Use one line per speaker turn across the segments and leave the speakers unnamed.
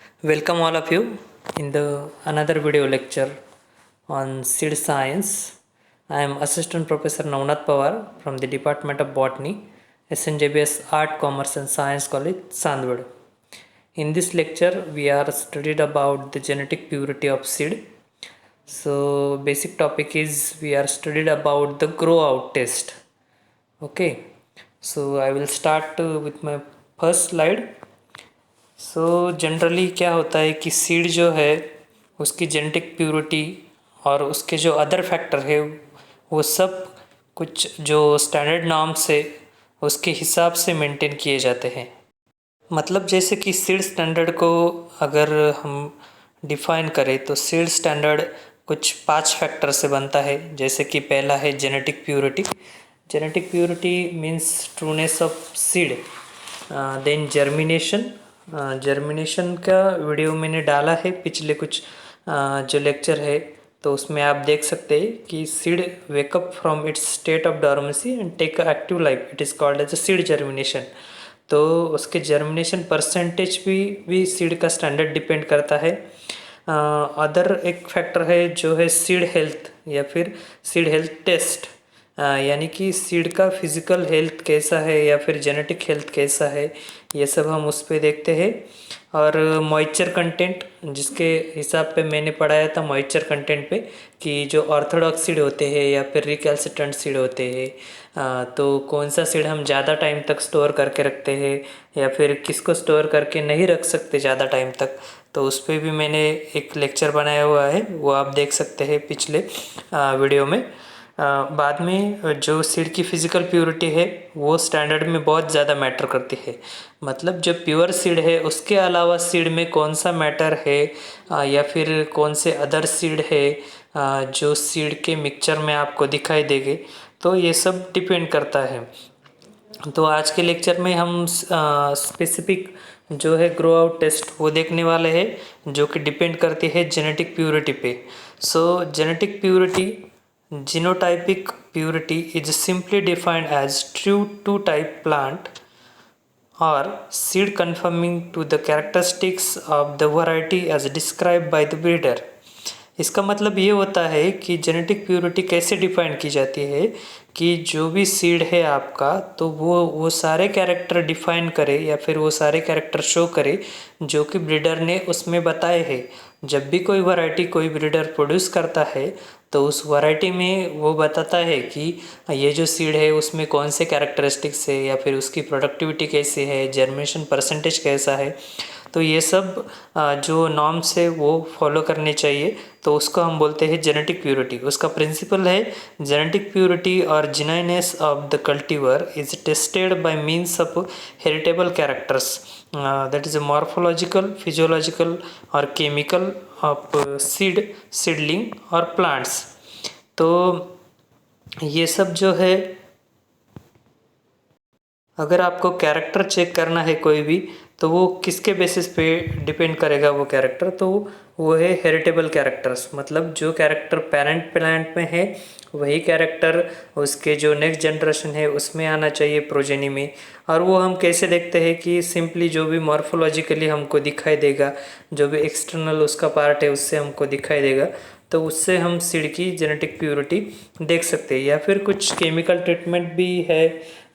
Welcome all of you in the another video lecture on seed science. I am Assistant Professor Navnath Pawar from the Department of Botany, SNJBS Art, Commerce and Science College, Sandwad. In this lecture, we are studied about the genetic purity of seed. So, basic topic is we are studied about the grow out test. Okay, so I will start with my first slide. Generally क्या होता है कि seed जो है उसकी genetic purity और उसके जो अदर फैक्टर है वो सब कुछ जो स्टैंडर्ड नॉर्म्स है उसके हिसाब से मेंटेन किए जाते हैं। मतलब जैसे कि सीड स्टैंडर्ड को अगर हम डिफाइन करें तो सीड स्टैंडर्ड कुछ 5 फैक्टर से बनता है। जैसे कि पहला है genetic purity. Genetic purity means trueness of seed. Then germination. Germination का वीडियो मैंने डाला है पिछले कुछ जो लेक्चर है, तो उसमें आप देख सकते हैं कि seed wake up from its state of dormancy and take active life, it is called as a seed germination. तो उसके जर्मिनेशन परसेंटेज भी सीड का स्टैंडर्ड डिपेंड करता है। अदर एक फैक्टर है जो है सीड हेल्थ या फिर सीड हेल्थ टेस्ट, यानी कि सीड का फिज़िकल हेल्थ कैसा है या फिर जेनेटिक हेल्थ कैसा है, ये सब हम उस पर देखते हैं। और मॉइस्चर कंटेंट, जिसके हिसाब पे मैंने पढ़ाया था मॉइस्चर कंटेंट पे कि जो ऑर्थोडॉक्स सीड होते हैं या फिर रिकैल्सिट्रेंट सीड होते हैं, तो कौन सा सीड हम ज़्यादा टाइम तक स्टोर करके रखते हैं या फिर किसको स्टोर करके नहीं रख सकते ज़्यादा टाइम तक, तो उस पर भी मैंने एक लेक्चर बनाया हुआ है, वो आप देख सकते हैं पिछले वीडियो में। बाद में जो सीड की फ़िज़िकल प्योरिटी है वो स्टैंडर्ड में बहुत ज़्यादा मैटर करती है। मतलब जो प्योर सीड है उसके अलावा सीड में कौन सा मैटर है या फिर कौन से अदर सीड है जो सीड के मिक्सचर में आपको दिखाई देंगे, तो ये सब डिपेंड करता है। तो आज के लेक्चर में हम स्पेसिफिक जो है ग्रो आउट टेस्ट वो देखने वाले हैं जो कि डिपेंड करती है जेनेटिक प्योरिटी पे। सो genetic purity, genotypic purity is simply defined as true two type plant or seed conforming to the characteristics of the variety as described by the breeder। इसका मतलब ये होता है कि जेनेटिक प्योरिटी कैसे डिफाइन की जाती है कि जो भी सीड है आपका, तो वो सारे कैरेक्टर डिफाइन करे या फिर वो सारे कैरेक्टर शो करे जो कि ब्रीडर ने उसमें बताए हैं। जब भी कोई वैरायटी कोई ब्रीडर प्रोड्यूस करता है तो उस वैरायटी में वो बताता है कि ये जो सीड है उसमें कौन से कैरेक्टरिस्टिक्स है या फिर उसकी प्रोडक्टिविटी कैसी है, जर्मिनेशन परसेंटेज कैसा है। तो ये सब जो नॉर्म्स है वो फॉलो करने चाहिए, तो उसको हम बोलते हैं जेनेटिक प्योरिटी। उसका प्रिंसिपल है जेनेटिक प्योरिटी और genuineness of the cultivar is tested by means of heritable characters, that is morphological, physiological और केमिकल ऑफ सीड, सीडलिंग और प्लांट्स। तो ये सब जो है, अगर आपको कैरेक्टर चेक करना है कोई भी, तो वो किसके बेसिस पे डिपेंड करेगा वो कैरेक्टर, तो वो है हेरिटेबल कैरेक्टर्स। मतलब जो कैरेक्टर पेरेंट प्लांट में है वही कैरेक्टर उसके जो नेक्स्ट जनरेशन है उसमें आना चाहिए, प्रोजेनी में। और वो हम कैसे देखते हैं कि सिंपली जो भी मॉर्फोलॉजिकली हमको दिखाई देगा, जो भी एक्सटर्नल उसका पार्ट है उससे हमको दिखाई देगा, तो उससे हम सीड की जेनेटिक प्योरिटी देख सकते हैं। या फिर कुछ केमिकल ट्रीटमेंट भी है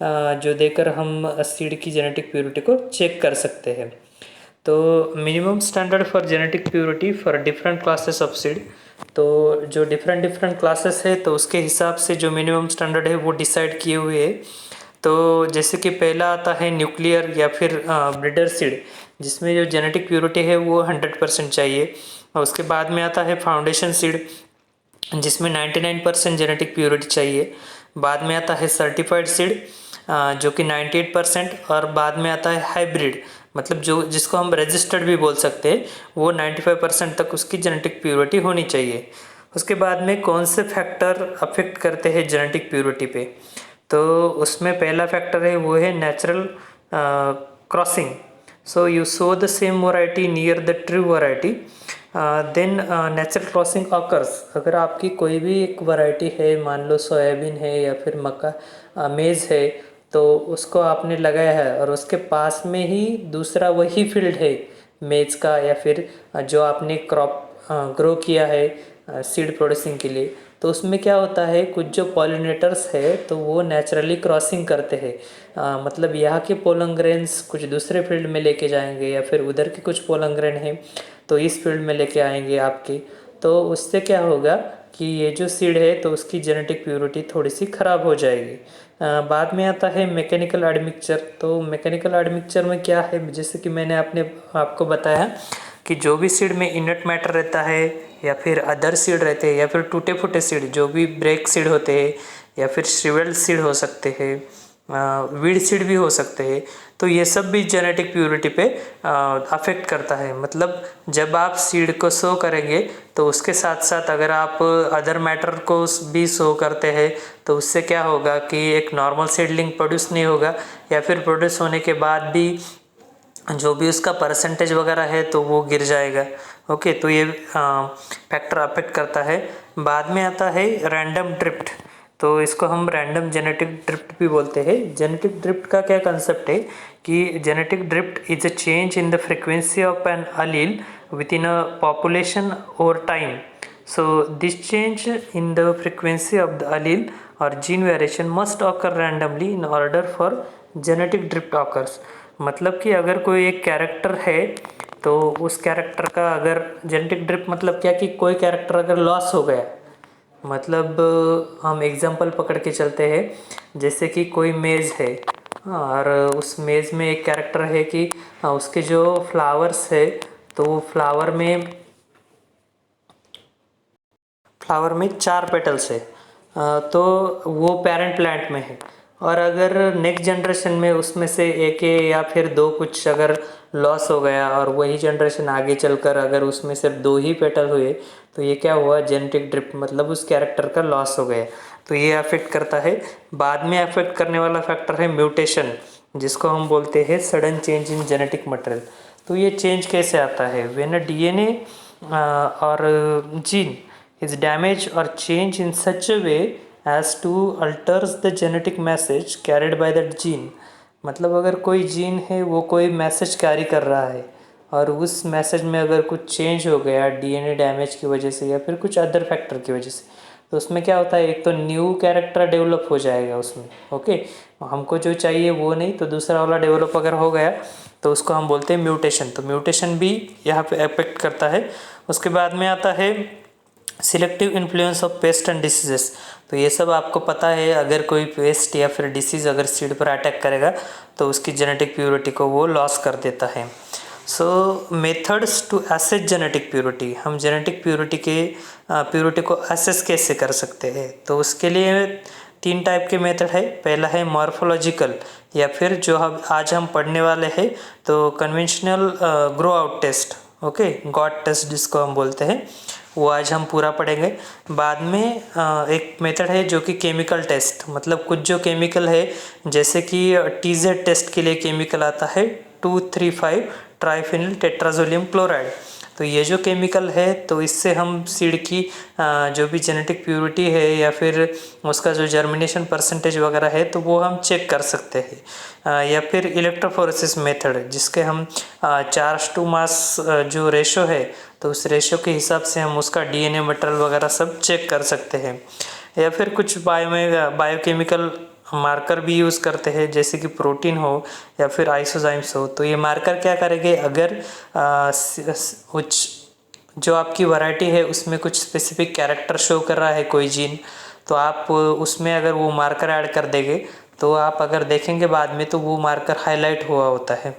जो देकर हम सीड की जेनेटिक प्योरिटी को चेक कर सकते हैं। तो minimum standard for genetic purity for different classes of seed, तो जो डिफरेंट क्लासेस है तो उसके हिसाब से जो मिनिमम स्टैंडर्ड है वो डिसाइड किए हुए है। तो जैसे कि पहला आता है न्यूक्लियर या फिर ब्रीडर सीड, जिसमें जो जेनेटिक प्योरिटी है वो 100% चाहिए। और उसके बाद में आता है फाउंडेशन सीड जिसमें 99% जेनेटिक प्योरिटी चाहिए। बाद में आता है सर्टिफाइड सीड जो कि 98%, और बाद में आता है हाइब्रिड, मतलब जो जिसको हम रजिस्टर्ड भी बोल सकते हैं, वो 95% तक उसकी जेनेटिक प्योरिटी होनी चाहिए। उसके बाद में कौन से फैक्टर अफेक्ट करते हैं जेनेटिक प्योरिटी पे, तो उसमें पहला फैक्टर है वो है natural crossing. So you sow the same variety near the true variety, then natural crossing occurs. अगर आपकी कोई भी एक वैरायटी है, मान लो सोयाबीन है या फिर मक्का मेज़ है, तो उसको आपने लगाया है और उसके पास में ही दूसरा वही फील्ड है मेज का या फिर जो आपने क्रॉप ग्रो किया है सीड प्रोड्यूसिंग के लिए, तो उसमें क्या होता है कुछ जो पॉलिनेटर्स है तो वो नेचुरली क्रॉसिंग करते हैं। मतलब यहाँ के पोलन ग्रेन्स कुछ दूसरे फील्ड में लेके जाएंगे या फिर उधर के कुछ पोलन ग्रेन हैं तो इस फील्ड में लेके आएंगे आपके, तो उससे क्या होगा कि ये जो सीड है तो उसकी जेनेटिक प्योरिटी थोड़ी सी ख़राब हो जाएगी। बाद में आता है मैकेनिकल एडमिक्सचर। तो मैकेनिकल एडमिक्सचर में क्या है, जैसे कि मैंने आपको बताया कि जो भी सीड में इनट मैटर रहता है या फिर अदर सीड रहते हैं या फिर टूटे फूटे सीड जो भी ब्रेक सीड होते हैं या फिर श्रिवेल्ड सीड हो सकते हैं, वीड सीड भी हो सकते हैं, तो ये सब भी जेनेटिक प्योरिटी पे अफेक्ट करता है। मतलब जब आप सीड को सो करेंगे तो उसके साथ साथ अगर आप अदर मैटर को भी सो करते हैं तो उससे क्या होगा कि एक नॉर्मल सीडलिंग प्रोड्यूस नहीं होगा या फिर प्रोड्यूस होने के बाद भी जो भी उसका परसेंटेज वगैरह है तो वो गिर जाएगा। ओके, तो ये फैक्टर अफेक्ट करता है। बाद में आता है रैंडम ड्रिफ्ट। तो इसको हम रैंडम जेनेटिक ड्रिफ्ट भी बोलते हैं। जेनेटिक ड्रिफ्ट का क्या कंसेप्ट है कि genetic drift is a change in the frequency of an allele within a population over time. So this change in the frequency of the allele or gene variation must occur randomly in order for genetic drift occurs। मतलब कि अगर कोई एक character है तो उस character का अगर जेनेटिक ड्रिफ्ट मतलब क्या कि कोई कैरेक्टर अगर लॉस हो गया, मतलब हम एग्जांपल पकड़ के चलते हैं जैसे कि कोई मेज़ है, और उस मेज़ में एक कैरेक्टर है कि उसके जो फ्लावर्स है तो फ्लावर में 4 पेटल्स है, तो वो पेरेंट प्लांट में है। और अगर नेक्स्ट जनरेशन में उसमें से एक या फिर दो कुछ अगर लॉस हो गया और वही जनरेशन आगे चलकर अगर उसमें सिर्फ 2 ही पेटल हुए तो ये क्या हुआ, जेनेटिक ड्रिफ्ट, मतलब उस कैरेक्टर का लॉस हो गया। तो ये अफेक्ट करता है। बाद में अफेक्ट करने वाला फैक्टर है म्यूटेशन, जिसको हम बोलते हैं sudden change in genetic material. तो ये चेंज कैसे आता है, व्हेन अ डीएनए और gene is damaged or changed in such a way as to alters the genetic message carried by that gene। मतलब अगर कोई जीन है वो कोई मैसेज कैरी कर रहा है और उस मैसेज में अगर कुछ चेंज हो गया डीएनए डैमेज की वजह से या फिर कुछ अदर फैक्टर की वजह से, तो उसमें क्या होता है, एक तो न्यू कैरेक्टर डेवलप हो जाएगा उसमें। ओके, हमको जो चाहिए वो नहीं तो दूसरा वाला डेवलप अगर हो गया तो उसको हम बोलते हैं म्यूटेशन। तो म्यूटेशन भी यहाँ पे अफेक्ट करता है। उसके बाद में आता है selective influence of paste and diseases. तो ये सब आपको पता है, अगर कोई पेस्ट या फिर डिसीज़ अगर सीड पर अटैक करेगा तो उसकी जेनेटिक प्योरिटी को वो लॉस कर देता है। So methods to assess genetic purity, हम जेनेटिक प्योरिटी को एसेस कैसे कर सकते हैं, तो उसके लिए 3 टाइप के मेथड है। पहला है मॉर्फोलॉजिकल, या फिर जो आज हम पढ़ने वाले हैं तो conventional grow out test, okay, GOT test जिसको हम बोलते हैं, वो आज हम पूरा पढ़ेंगे। बाद में एक मेथड है जो कि केमिकल टेस्ट, मतलब कुछ जो केमिकल है जैसे कि टीजेड टेस्ट के लिए केमिकल आता है 2,3,5 ट्राइफिनिल टेट्राजोलियम क्लोराइड। तो ये जो केमिकल है तो इससे हम सीड की जो भी जेनेटिक प्योरिटी है या फिर उसका जो जर्मिनेशन परसेंटेज वगैरह है तो वो हम चेक कर सकते हैं। या फिर इलेक्ट्रोफोरेसिस मेथड, जिसके हम 4:1 मास जो रेशो है तो उस रेशो के हिसाब से हम उसका डीएनए मटेरियल वगैरह सब चेक कर सकते हैं। या फिर कुछ बायोकेमिकल मार्कर भी यूज़ करते हैं जैसे कि प्रोटीन हो या फिर आइसोजाइम्स हो। तो ये मार्कर क्या करेंगे, अगर कुछ जो आपकी वैरायटी है उसमें कुछ स्पेसिफिक कैरेक्टर शो कर रहा है कोई जीन, तो आप उसमें अगर वो मार्कर ऐड कर देंगे तो आप अगर देखेंगे बाद में तो वो मार्कर हाईलाइट हुआ होता है।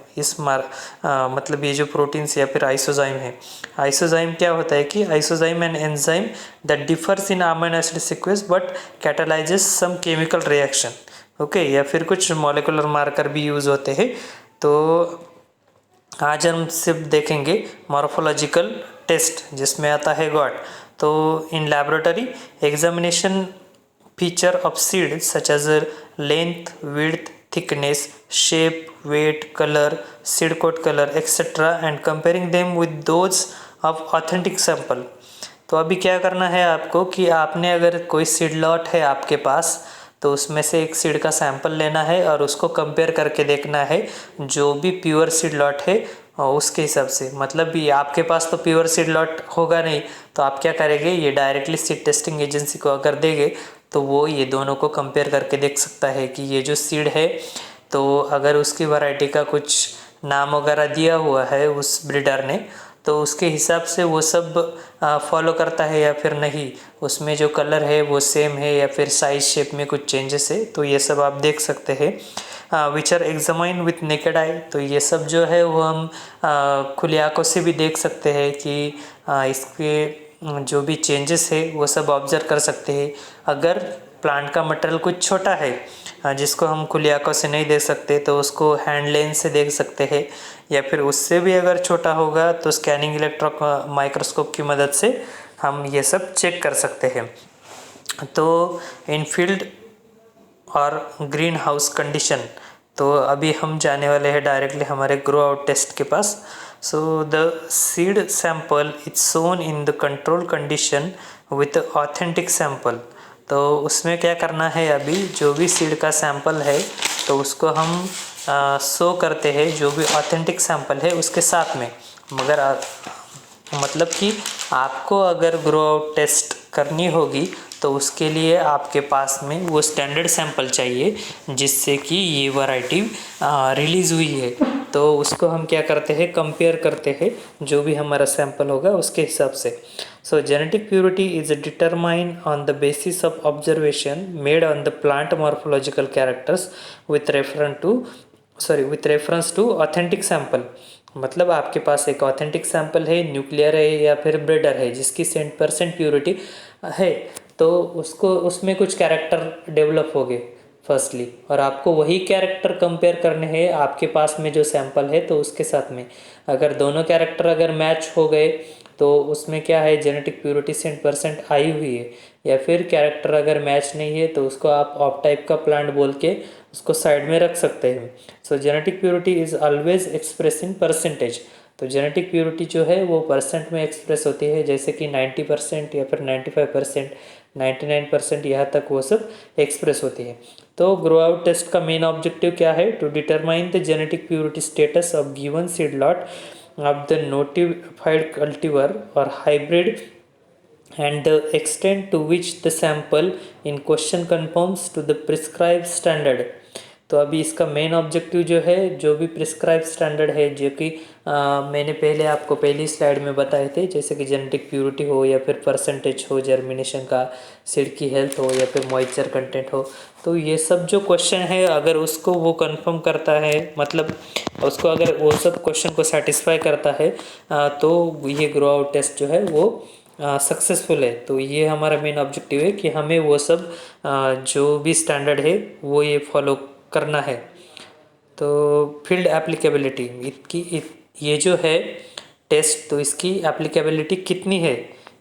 मतलब ये जो प्रोटीन्स या फिर आइसोजाइम है, आइसोजाइम क्या होता है कि isozyme an enzyme that differs in amino acid sequence but catalyses some chemical reaction. Okay, या फिर कुछ मॉलिक्यूलर मार्कर भी यूज़ होते हैं। तो आज हम सिर्फ देखेंगे मॉर्फोलॉजिकल टेस्ट जिसमें आता है गॉट। तो in laboratory examination feature of seed such as length, width, thickness, shape, weight, color, seed coat color, etc. and comparing them with those of authentic sample। तो अभी क्या करना है आपको कि आपने अगर कोई सीड लॉट है आपके पास तो उसमें से एक सीड का सैंपल लेना है और उसको कंपेयर करके देखना है जो भी प्योर सीड लॉट है उसके हिसाब से, मतलब भी आपके पास तो प्योर सीड लॉट होगा नहीं, तो आप क्या करेंगे, ये डायरेक्टली सीड टेस्टिंग एजेंसी को अगर देंगे तो वो ये दोनों को कंपेयर करके देख सकता है कि ये जो सीड है, तो अगर उसकी वैरायटी का कुछ नाम वगैरह दिया हुआ है उस ब्रीडर ने, तो उसके हिसाब से वो सब फॉलो करता है या फिर नहीं, उसमें जो कलर है वो सेम है या फिर साइज शेप में कुछ चेंजेस है, तो ये सब आप देख सकते हैं। Which are examine with naked eye, तो ये सब जो है वो हम खुली आंखों से भी देख सकते हैं कि इसके जो भी चेंजेस है वो सब ऑब्जर्व कर सकते हैं। अगर प्लांट का मटेरियल कुछ छोटा है जिसको हम खुली आंखों से नहीं देख सकते, तो उसको हैंड लेंस से देख सकते हैं, या फिर उससे भी अगर छोटा होगा तो स्कैनिंग इलेक्ट्रॉन माइक्रोस्कोप की मदद से हम ये सब चेक कर सकते हैं। तो इन फील्ड और ग्रीन हाउस कंडीशन, तो अभी हम जाने वाले हैं डायरेक्टली हमारे ग्रो आउट टेस्ट के पास। So the seed sample is sown in the control condition with authentic sample. तो उसमें क्या करना है, अभी जो भी सीड का सैंपल है तो उसको हम शो करते हैं जो भी ऑथेंटिक सैंपल है उसके साथ में। मगर मतलब कि आपको अगर ग्रो आउट टेस्ट करनी होगी तो उसके लिए आपके पास में वो स्टैंडर्ड सैंपल चाहिए जिससे कि ये वैरायटी रिलीज़ हुई है। तो उसको हम क्या करते हैं, कंपेयर करते हैं जो भी हमारा सैंपल होगा उसके हिसाब से। So genetic purity is determined on the basis of observation made on the plant morphological characters with reference to authentic sample. मतलब आपके पास एक ऑथेंटिक सैंपल है, न्यूक्लियर है या फिर ब्रीडर है जिसकी 100% प्योरिटी है, तो उसको उसमें कुछ कैरेक्टर डेवलप हो गए फर्स्टली, और आपको वही कैरेक्टर कंपेयर करने हैं आपके पास में जो सैंपल है तो उसके साथ में। अगर दोनों कैरेक्टर अगर मैच हो गए तो उसमें क्या है, जेनेटिक प्योरिटी 100% आई हुई है। या फिर कैरेक्टर अगर मैच नहीं है तो उसको आप ऑफ टाइप का प्लांट बोल के उसको साइड में रख सकते हैं। सो genetic purity is always express in percentage. तो जेनेटिक प्योरिटी जो है वो परसेंट में एक्सप्रेस होती है, जैसे कि 90% या फिर 95%, 99%, यहाँ तक वो सब एक्सप्रेस होती है। तो ग्रो आउट टेस्ट का मेन ऑब्जेक्टिव क्या है, to determine the genetic purity status of given seed lot of the notified cultivar or hybrid and the extent to which the sample in question conforms to the prescribed standard। तो अभी इसका main objective जो है, जो भी prescribe standard है, जो कि मैंने पहले आपको पहली स्लाइड में बताए थे, जैसे कि जेनेटिक प्योरिटी हो या फिर परसेंटेज हो जर्मिनेशन का, सीड की हेल्थ हो या फिर मॉइस्चर कंटेंट हो, तो ये सब जो क्वेश्चन है अगर उसको वो कंफर्म करता है, मतलब उसको अगर वो सब क्वेश्चन को सेटिस्फाई करता है तो ये ग्रो आउट टेस्ट जो है वो सक्सेसफुल है। तो ये हमारा मेन ऑब्जेक्टिव है कि हमें वो सब जो भी स्टैंडर्ड है वो ये फॉलो करना है। तो फील्ड एप्लीकेबिलिटी ये जो है टेस्ट, तो इसकी एप्लीकेबिलिटी कितनी है,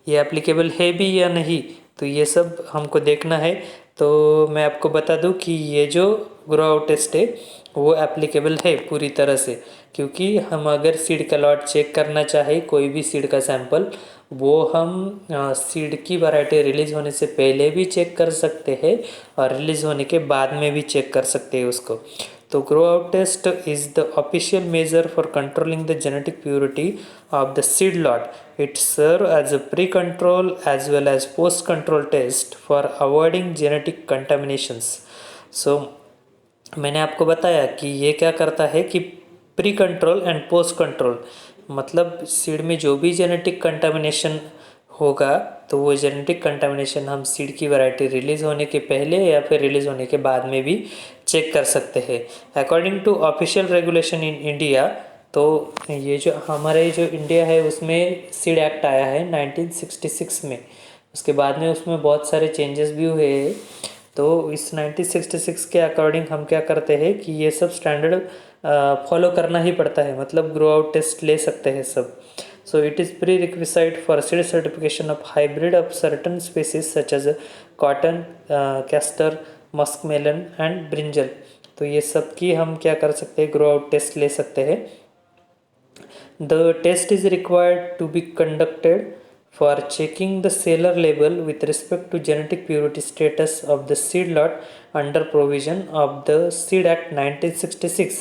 ये एप्लीकेबल है भी या नहीं, तो ये सब हमको देखना है। तो मैं आपको बता दूं कि ये जो ग्रो आउट टेस्ट है वो एप्लीकेबल है पूरी तरह से, क्योंकि हम अगर सीड का लॉट चेक करना चाहे, कोई भी सीड का सैंपल, वो हम सीड की वैरायटी रिलीज़ होने से पहले भी चेक कर सकते हैं और रिलीज़ होने के बाद में भी चेक कर सकते हैं उसको। तो grow out test is the official measure for controlling the genetic purity of the seed lot. It serve as a pre control as well as post control test for avoiding genetic contaminations. So मैंने आपको बताया कि ये क्या करता है कि pre control and post control, मतलब सीड में जो भी जेनेटिक कंटामिनेशन होगा तो वो जेनेटिक कंटामिनेशन हम सीड की वैरायटी रिलीज़ होने के पहले या फिर रिलीज़ होने के बाद में भी चेक कर सकते हैं। According to official regulation in India, तो ये जो हमारे जो इंडिया है उसमें सीड एक्ट आया है 1966 में, उसके बाद में उसमें बहुत सारे चेंजेस भी हुए हैं। तो इस 1966 के अकॉर्डिंग हम क्या करते हैं कि ये सब स्टैंडर्ड फॉलो करना ही पड़ता है, मतलब ग्रो आउट टेस्ट ले सकते हैं सब। So it is prerequisite for seed certification of hybrid of certain species such as cotton, castor, muskmelon and brinjal. तो ये सब की हम क्या कर सकते हैं, ग्रो आउट टेस्ट ले सकते हैं। The test is required to be conducted for checking the seller label with respect to genetic purity status of the seed lot under provision of the Seed Act 1966।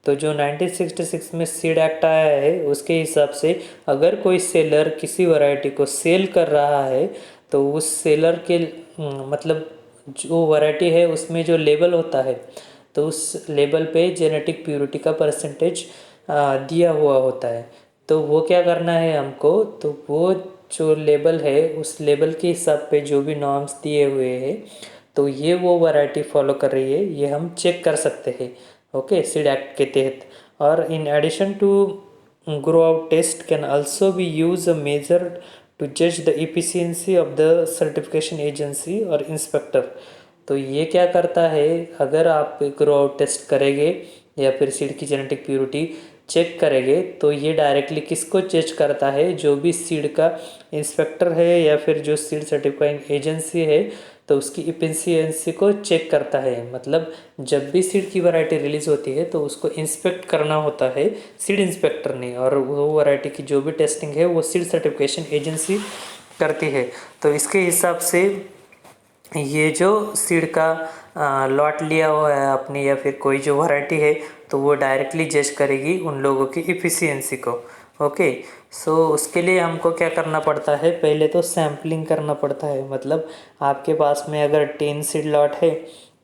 तो जो 1966 में seed act आया है उसके हिसाब से अगर कोई सेलर किसी वैरायटी को सेल कर रहा है तो उस सेलर के मतलब जो वैरायटी है उसमें जो लेबल होता है तो उस लेबल पे जेनेटिक प्योरिटी का परसेंटेज दिया हुआ होता है। तो वो क्या करना है हमको, तो वो जो लेबल है उस लेबल के हिसाब पे जो भी नॉर्म्स दिए हुए हैं तो ये वो वैरायटी फॉलो कर रही है ये हम चेक कर सकते हैं ओके सीड एक्ट के तहत। और in addition to grow out test can also be use a measure to जज the efficiency of the certification agency और इंस्पेक्टर। तो ये क्या करता है, अगर आप ग्रो आउट टेस्ट करेंगे या फिर सीड की जेनेटिक प्योरिटी चेक करेंगे तो ये डायरेक्टली किसको चेक करता है, जो भी सीड का इंस्पेक्टर है या फिर जो सीड सर्टिफाइंग एजेंसी है तो उसकी इफिशियंसी को चेक करता है। मतलब जब भी सीड की वैरायटी रिलीज़ होती है तो उसको इंस्पेक्ट करना होता है सीड इंस्पेक्टर ने, और वो वैरायटी की जो भी टेस्टिंग है वो सीड सर्टिफिकेशन एजेंसी करती है। तो इसके हिसाब से ये जो सीड का लॉट लिया हुआ है अपनी या फिर कोई जो वैरायटी है तो वो डायरेक्टली जज करेगी उन लोगों की इफ़िशियंसी को। ओके, सो उसके लिए हमको क्या करना पड़ता है, पहले तो सैम्पलिंग करना पड़ता है। मतलब आपके पास में अगर 10 सीड लॉट है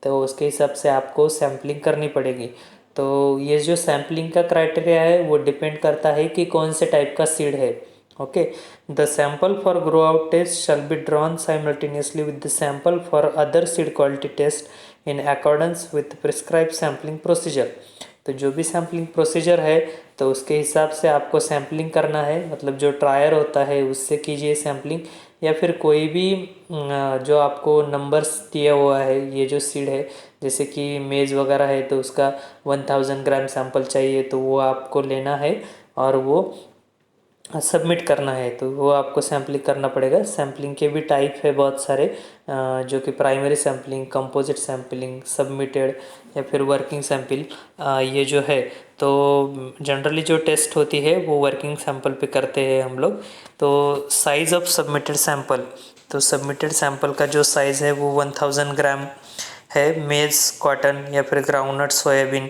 तो उसके हिसाब से आपको सैम्पलिंग करनी पड़ेगी। तो ये जो सैम्पलिंग का क्राइटेरिया है वो डिपेंड करता है कि कौन से टाइप का सीड है। Okay, the sample for grow out test shall be drawn simultaneously with the sample for other seed quality test in accordance with prescribed sampling procedure। तो जो भी सैम्पलिंग प्रोसीजर है तो उसके हिसाब से आपको सैम्पलिंग करना है। मतलब जो ट्रायर होता है उससे कीजिए सैम्पलिंग, या फिर कोई भी जो आपको नंबर्स दिया हुआ है, ये जो सीड है जैसे कि मेज़ वगैरह है तो उसका 1000 ग्राम सैंपल चाहिए तो वो आपको लेना है और वो सबमिट करना है। तो वो आपको सैम्पलिंग करना पड़ेगा। सैम्पलिंग के भी टाइप है बहुत सारे, जो कि primary sampling, composite sampling, submitted या फिर वर्किंग सैम्पल, ये जो है। तो जनरली जो टेस्ट होती है वो वर्किंग सैंपल पे करते हैं हम लोग। तो साइज़ ऑफ सबमिटेड सैंपल, तो सबमिटेड सैंपल का जो साइज़ है वो 1000 ग्राम है मेज़, कॉटन या फिर ग्राउंडनट, सोयाबीन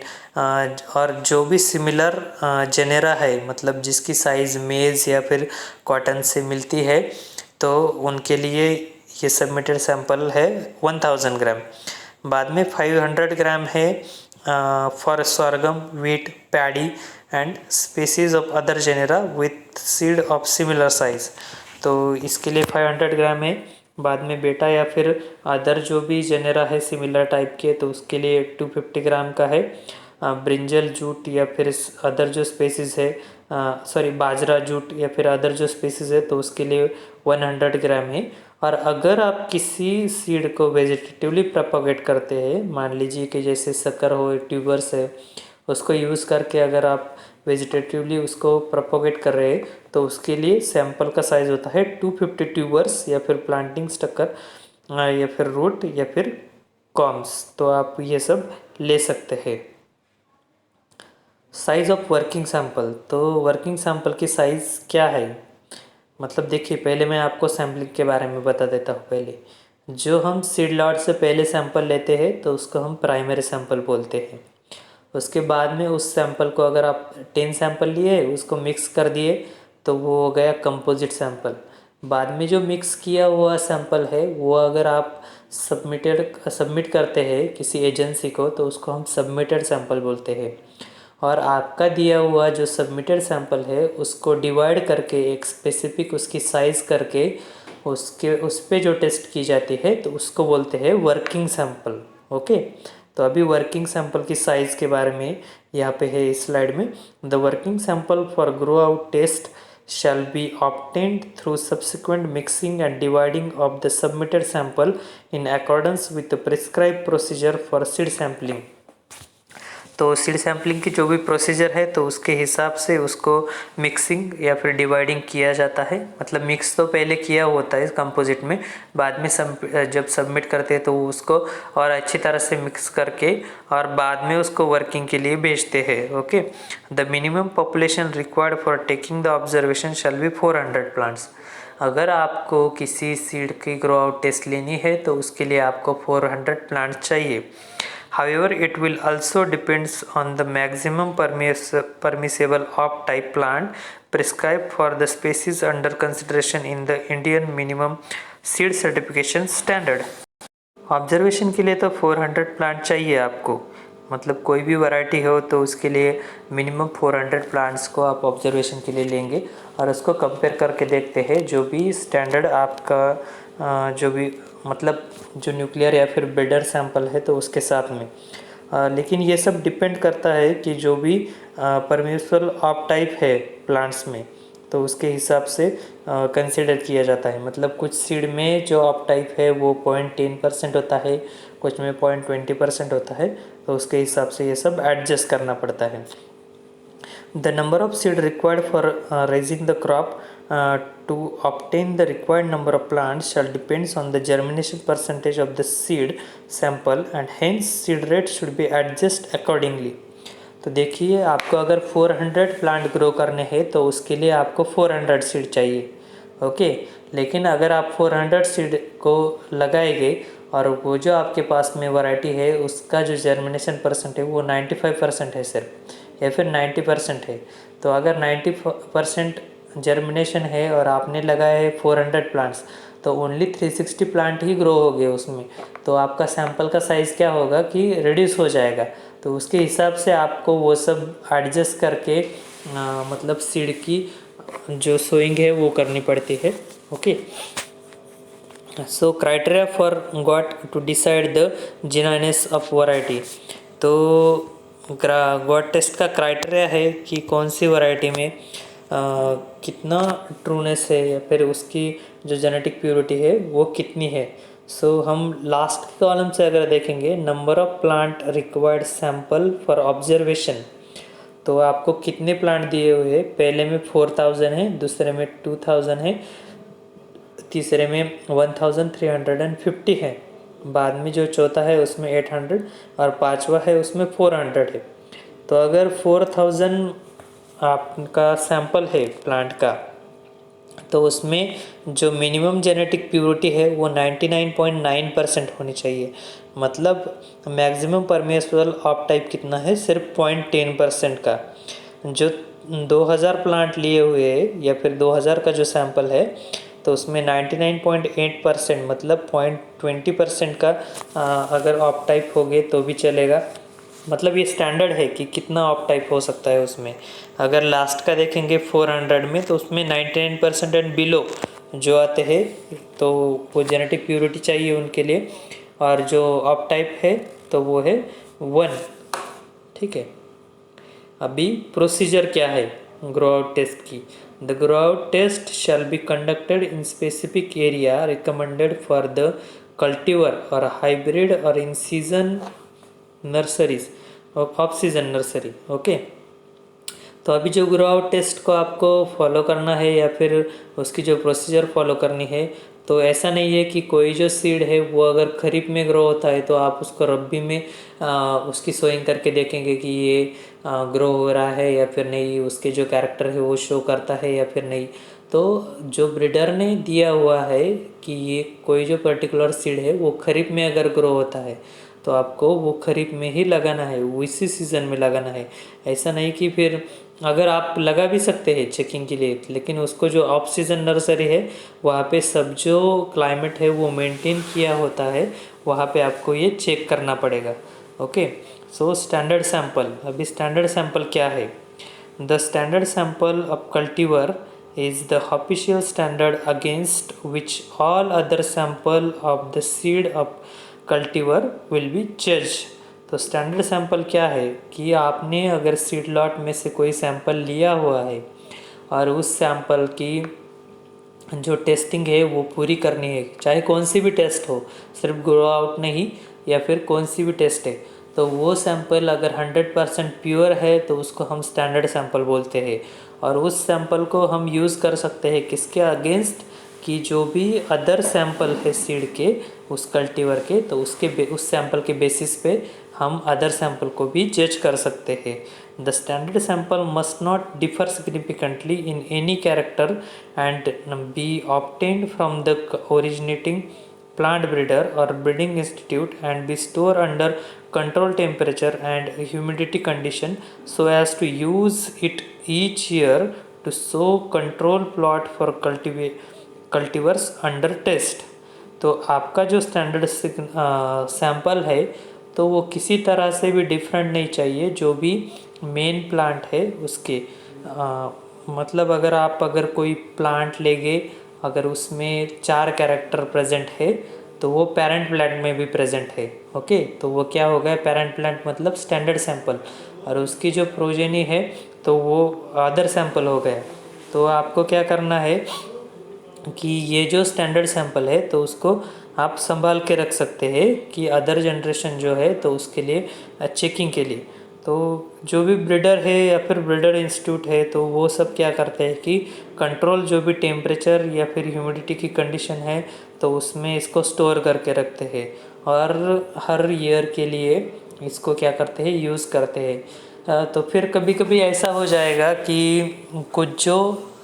और जो भी सिमिलर जेनेरा है, मतलब जिसकी साइज़ मेज़ या फिर कॉटन से मिलती है तो उनके लिए ये सबमिटेड सैंपल है 1000 ग्राम। बाद में 500 ग्राम है for sorghum, wheat, paddy and species of other genera with seed of similar size. तो इसके लिए 500 ग्राम है। बाद में बेटा या फिर अदर जो भी जेनेरा है सिमिलर टाइप के तो उसके लिए 250 ग्राम का है। ब्रिंजल, जूट या फिर अदर जो स्पेसीज़ है, सॉरी बाजरा, जूट या फिर अदर जो स्पेसीज़ है तो उसके लिए 100 ग्राम है। और अगर आप किसी सीड को वेजिटेटिवली प्रोपोगेट करते हैं, मान लीजिए कि जैसे शक्कर हो, ट्यूबर्स है, उसको यूज़ करके अगर आप वेजिटेटिवली उसको प्रोपोगेट कर रहे हैं तो उसके लिए सैंपल का साइज़ होता है 250 ट्यूबर्स या फिर प्लांटिंग स्टक्कर या फिर रूट या फिर कॉम्स। तो आप ये सब ले सकते हैं। साइज़ ऑफ वर्किंग सैंपल, तो वर्किंग सैंपल की साइज़ क्या है, मतलब देखिए पहले मैं आपको सैम्पलिंग के बारे में बता देता हूँ। पहले जो हम सीड लॉट से पहले सैंपल लेते हैं तो उसको हम प्राइमरी सैंपल बोलते हैं। उसके बाद में उस सैंपल को अगर आप 10 सैंपल लिए उसको मिक्स कर दिए तो वो हो गया कंपोजिट सैंपल। बाद में जो मिक्स किया हुआ सैंपल है वो अगर आप सबमिट करते हैं किसी एजेंसी को तो उसको हम सबमिटेड सैंपल बोलते हैं। और आपका दिया हुआ जो सबमिटेड सैंपल है उसको डिवाइड करके एक स्पेसिफिक उसकी साइज़ करके उसके उस पे जो टेस्ट की जाती है तो उसको बोलते हैं वर्किंग सैंपल। ओके, तो अभी वर्किंग सैंपल की साइज़ के बारे में यहाँ पे है इस स्लाइड में। The working sample for grow out test shall be obtained through subsequent mixing and dividing of the submitted sample in accordance with the prescribed procedure for seed sampling। तो सीड सैम्पलिंग की जो भी procedure है तो उसके हिसाब से उसको मिक्सिंग या फिर डिवाइडिंग किया जाता है। मतलब मिक्स तो पहले किया होता है कंपोजिट में, बाद में जब सबमिट करते हैं तो उसको और अच्छी तरह से मिक्स करके और बाद में उसको वर्किंग के लिए भेजते हैं। Okay, the minimum population required for taking the observation shall be 400 plants. अगर आपको किसी सीड की ग्रो आउट टेस्ट लेनी है तो उसके लिए आपको 400 प्लांट्स चाहिए। However, it will also depends on the maximum permissible of type plant prescribed for the species under consideration in the Indian minimum seed certification standard. Observation के लिए तो 400 प्लांट चाहिए आपको, मतलब कोई भी वैरायटी हो तो उसके लिए मिनिमम 400 प्लांट्स को आप ऑब्जर्वेशन के लिए लेंगे और उसको कंपेयर करके देखते हैं जो भी स्टैंडर्ड आपका जो भी मतलब जो न्यूक्लियर या फिर ब्रीडर सैंपल है तो उसके साथ में। लेकिन ये सब डिपेंड करता है कि जो भी परमिसिबल ऑफ टाइप है प्लांट्स में तो उसके हिसाब से कंसिडर किया जाता है। मतलब कुछ सीड में जो ऑफ टाइप है वो 0.10% होता है, कुछ में 0.20% होता है, तो उसके हिसाब से ये सब एडजस्ट करना पड़ता है। The number of seed required for raising the crop to obtain the required number of plants shall depends on the germination percentage of the seed sample and hence seed rate should be adjusted accordingly। तो देखिए आपको अगर 400 plant grow करने हैं तो उसके लिए आपको 400 सीड चाहिए, ओके। लेकिन अगर आप 400 सीड को लगाएंगे और वो जो आपके पास में वैरायटी है उसका जो जर्मिनेशन परसेंट है वो 95% है सिर्फ या फिर 90% है, तो अगर 90% जर्मिनेशन है और आपने लगाया है 400 प्लांट्स तो ओनली 360 प्लांट ही ग्रो हो गए उसमें, तो आपका सैंपल का साइज़ क्या होगा कि रिड्यूस हो जाएगा। तो उसके हिसाब से आपको वो सब एडजस्ट करके मतलब सीड की जो सोइंग है वो करनी पड़ती है, okay. So criteria for GOT to decide the genuineness of variety. तो गॉट टेस्ट का क्राइटेरिया है कि कौन सी वैरायटी में कितना ट्रूनेस है या फिर उसकी जो जेनेटिक प्योरिटी है वो कितनी है। सो हम लास्ट कॉलम से अगर देखेंगे number of plant required sample for observation, तो आपको कितने प्लांट दिए हुए हैं, पहले में 4000 है, दूसरे में 2000 है, तीसरे में 1350 है, बाद में जो चौथा है उसमें 800 और पांचवा है उसमें 400 है। तो अगर 4000 आपका सैंपल है प्लांट का तो उसमें जो मिनिमम जेनेटिक प्योरिटी है वो 99.9% होनी चाहिए। मतलब मैक्सिमम परमिसिबल ऑफ टाइप कितना है, सिर्फ 0.10% का। जो 2000 प्लांट लिए हुए है या फिर 2000 का जो सैंपल है तो उसमें 99.8% मतलब 0.20% का अगर ऑफ टाइप हो गए तो भी चलेगा। मतलब ये स्टैंडर्ड है कि कितना ऑफ टाइप हो सकता है उसमें। अगर लास्ट का देखेंगे 400 में तो उसमें 99% एंड बिलो जो आते हैं तो वो जेनेटिक प्योरिटी चाहिए उनके लिए, और जो ऑफ टाइप है तो वो है 1, ठीक है। अभी प्रोसीजर क्या है ग्रो आउट टेस्ट की। The grow out test shall be conducted in specific area recommended for the cultivar और हाइब्रिड और in season nurseries off season nursery, okay. तो अभी जो ग्रो आउट टेस्ट को आपको फॉलो करना है या फिर उसकी जो प्रोसीजर फॉलो करनी है, तो ऐसा नहीं है कि कोई जो सीड है वो अगर खरीफ में ग्रो होता है तो आप उसको रब्बी में उसकी सोइंग करके देखेंगे कि ये ग्रो हो रहा है या फिर नहीं, उसके जो कैरेक्टर है वो शो करता है या फिर नहीं। तो जो ब्रीडर ने दिया हुआ है कि ये कोई जो पर्टिकुलर सीड है वो खरीफ में अगर ग्रो होता है तो आपको वो खरीफ में ही लगाना है, उसी सीज़न में लगाना है। ऐसा नहीं कि फिर अगर आप लगा भी सकते हैं चेकिंग के लिए, लेकिन उसको जो ऑफ सीज़न नर्सरी है वहाँ पे सब जो क्लाइमेट है वो मेंटेन किया होता है, वहाँ पे आपको ये चेक करना पड़ेगा, ओके। सो स्टैंडर्ड सैंपल, अभी स्टैंडर्ड सैंपल क्या है। The standard sample of cultivar is the official standard against which all other sample of the seed of cultivar will be judged। तो स्टैंडर्ड सैंपल क्या है कि आपने अगर सीड लॉट में से कोई सैंपल लिया हुआ है और उस सैंपल की जो टेस्टिंग है वो पूरी करनी है, चाहे कौन सी भी टेस्ट हो, सिर्फ ग्रो आउट नहीं या फिर कौन सी भी टेस्ट है, तो वो सैंपल अगर 100% प्योर है तो उसको हम स्टैंडर्ड सैंपल बोलते हैं। और उस सैंपल को हम यूज़ कर सकते हैं किसके अगेंस्ट, कि जो भी अदर सैंपल है सीड के उस कल्टीवर के, तो उसके उस सैंपल के बेसिस पे हम अदर सैंपल को भी जज कर सकते हैं। The standard sample must not differ significantly in any character and B obtained from the originating plant breeder or breeding institute and be stored under controlled temperature and humidity condition so as to use it each year to sow control plot for cultivars under test। तो आपका जो standard sample है तो वो किसी तरह से भी डिफरेंट नहीं चाहिए जो भी मेन प्लांट है उसके। मतलब अगर कोई प्लांट लेंगे, अगर उसमें 4 कैरेक्टर प्रेजेंट है तो वो पेरेंट प्लांट में भी प्रेजेंट है। ओके, तो वो क्या हो गया, पेरेंट प्लांट मतलब स्टैंडर्ड सैंपल, और उसकी जो प्रोजेनी है तो वो अदर सैंपल हो गया। तो आपको क्या करना है कि ये जो स्टैंडर्ड सैंपल है तो उसको आप संभाल के रख सकते हैं कि अदर जनरेशन जो है तो उसके लिए चेकिंग के लिए। तो जो भी ब्रीडर है या फिर ब्रीडर इंस्टीट्यूट है तो वो सब क्या करते हैं कि कंट्रोल जो भी टेम्परेचर या फिर ह्यूमिडिटी की कंडीशन है तो उसमें इसको स्टोर करके रखते हैं और हर ईयर के लिए इसको क्या करते हैं, यूज़ करते हैं। तो फिर कभी कभी ऐसा हो जाएगा कि कुछ जो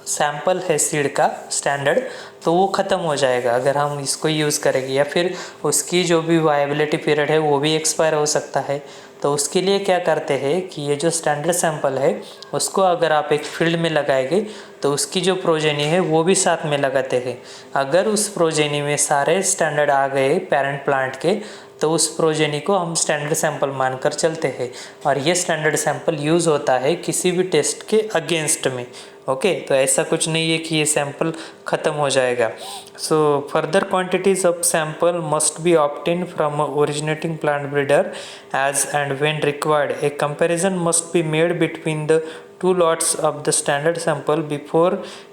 सैंपल है सीड का स्टैंडर्ड तो वो ख़त्म हो जाएगा अगर हम इसको यूज़ करेंगे, या फिर उसकी जो भी वायबिलिटी पीरियड है वो भी एक्सपायर हो सकता है। तो उसके लिए क्या करते हैं कि ये जो स्टैंडर्ड सैंपल है उसको अगर आप एक फील्ड में लगाएंगे तो उसकी जो प्रोजेनी है वो भी साथ में लगाते हैं। अगर उस प्रोजेनी में सारे स्टैंडर्ड आ गए पेरेंट प्लांट के तो उस प्रोजेनी को हम स्टैंडर्ड सैंपल मानकर चलते हैं, और ये स्टैंडर्ड सैंपल यूज़ होता है किसी भी टेस्ट के अगेंस्ट में। ओके, तो ऐसा कुछ नहीं है कि ये सैंपल ख़त्म हो जाएगा। So further quantities of sample must be obtain from originating plant breeder as and when required a comparison must be made between the 2 lots of the standard sample before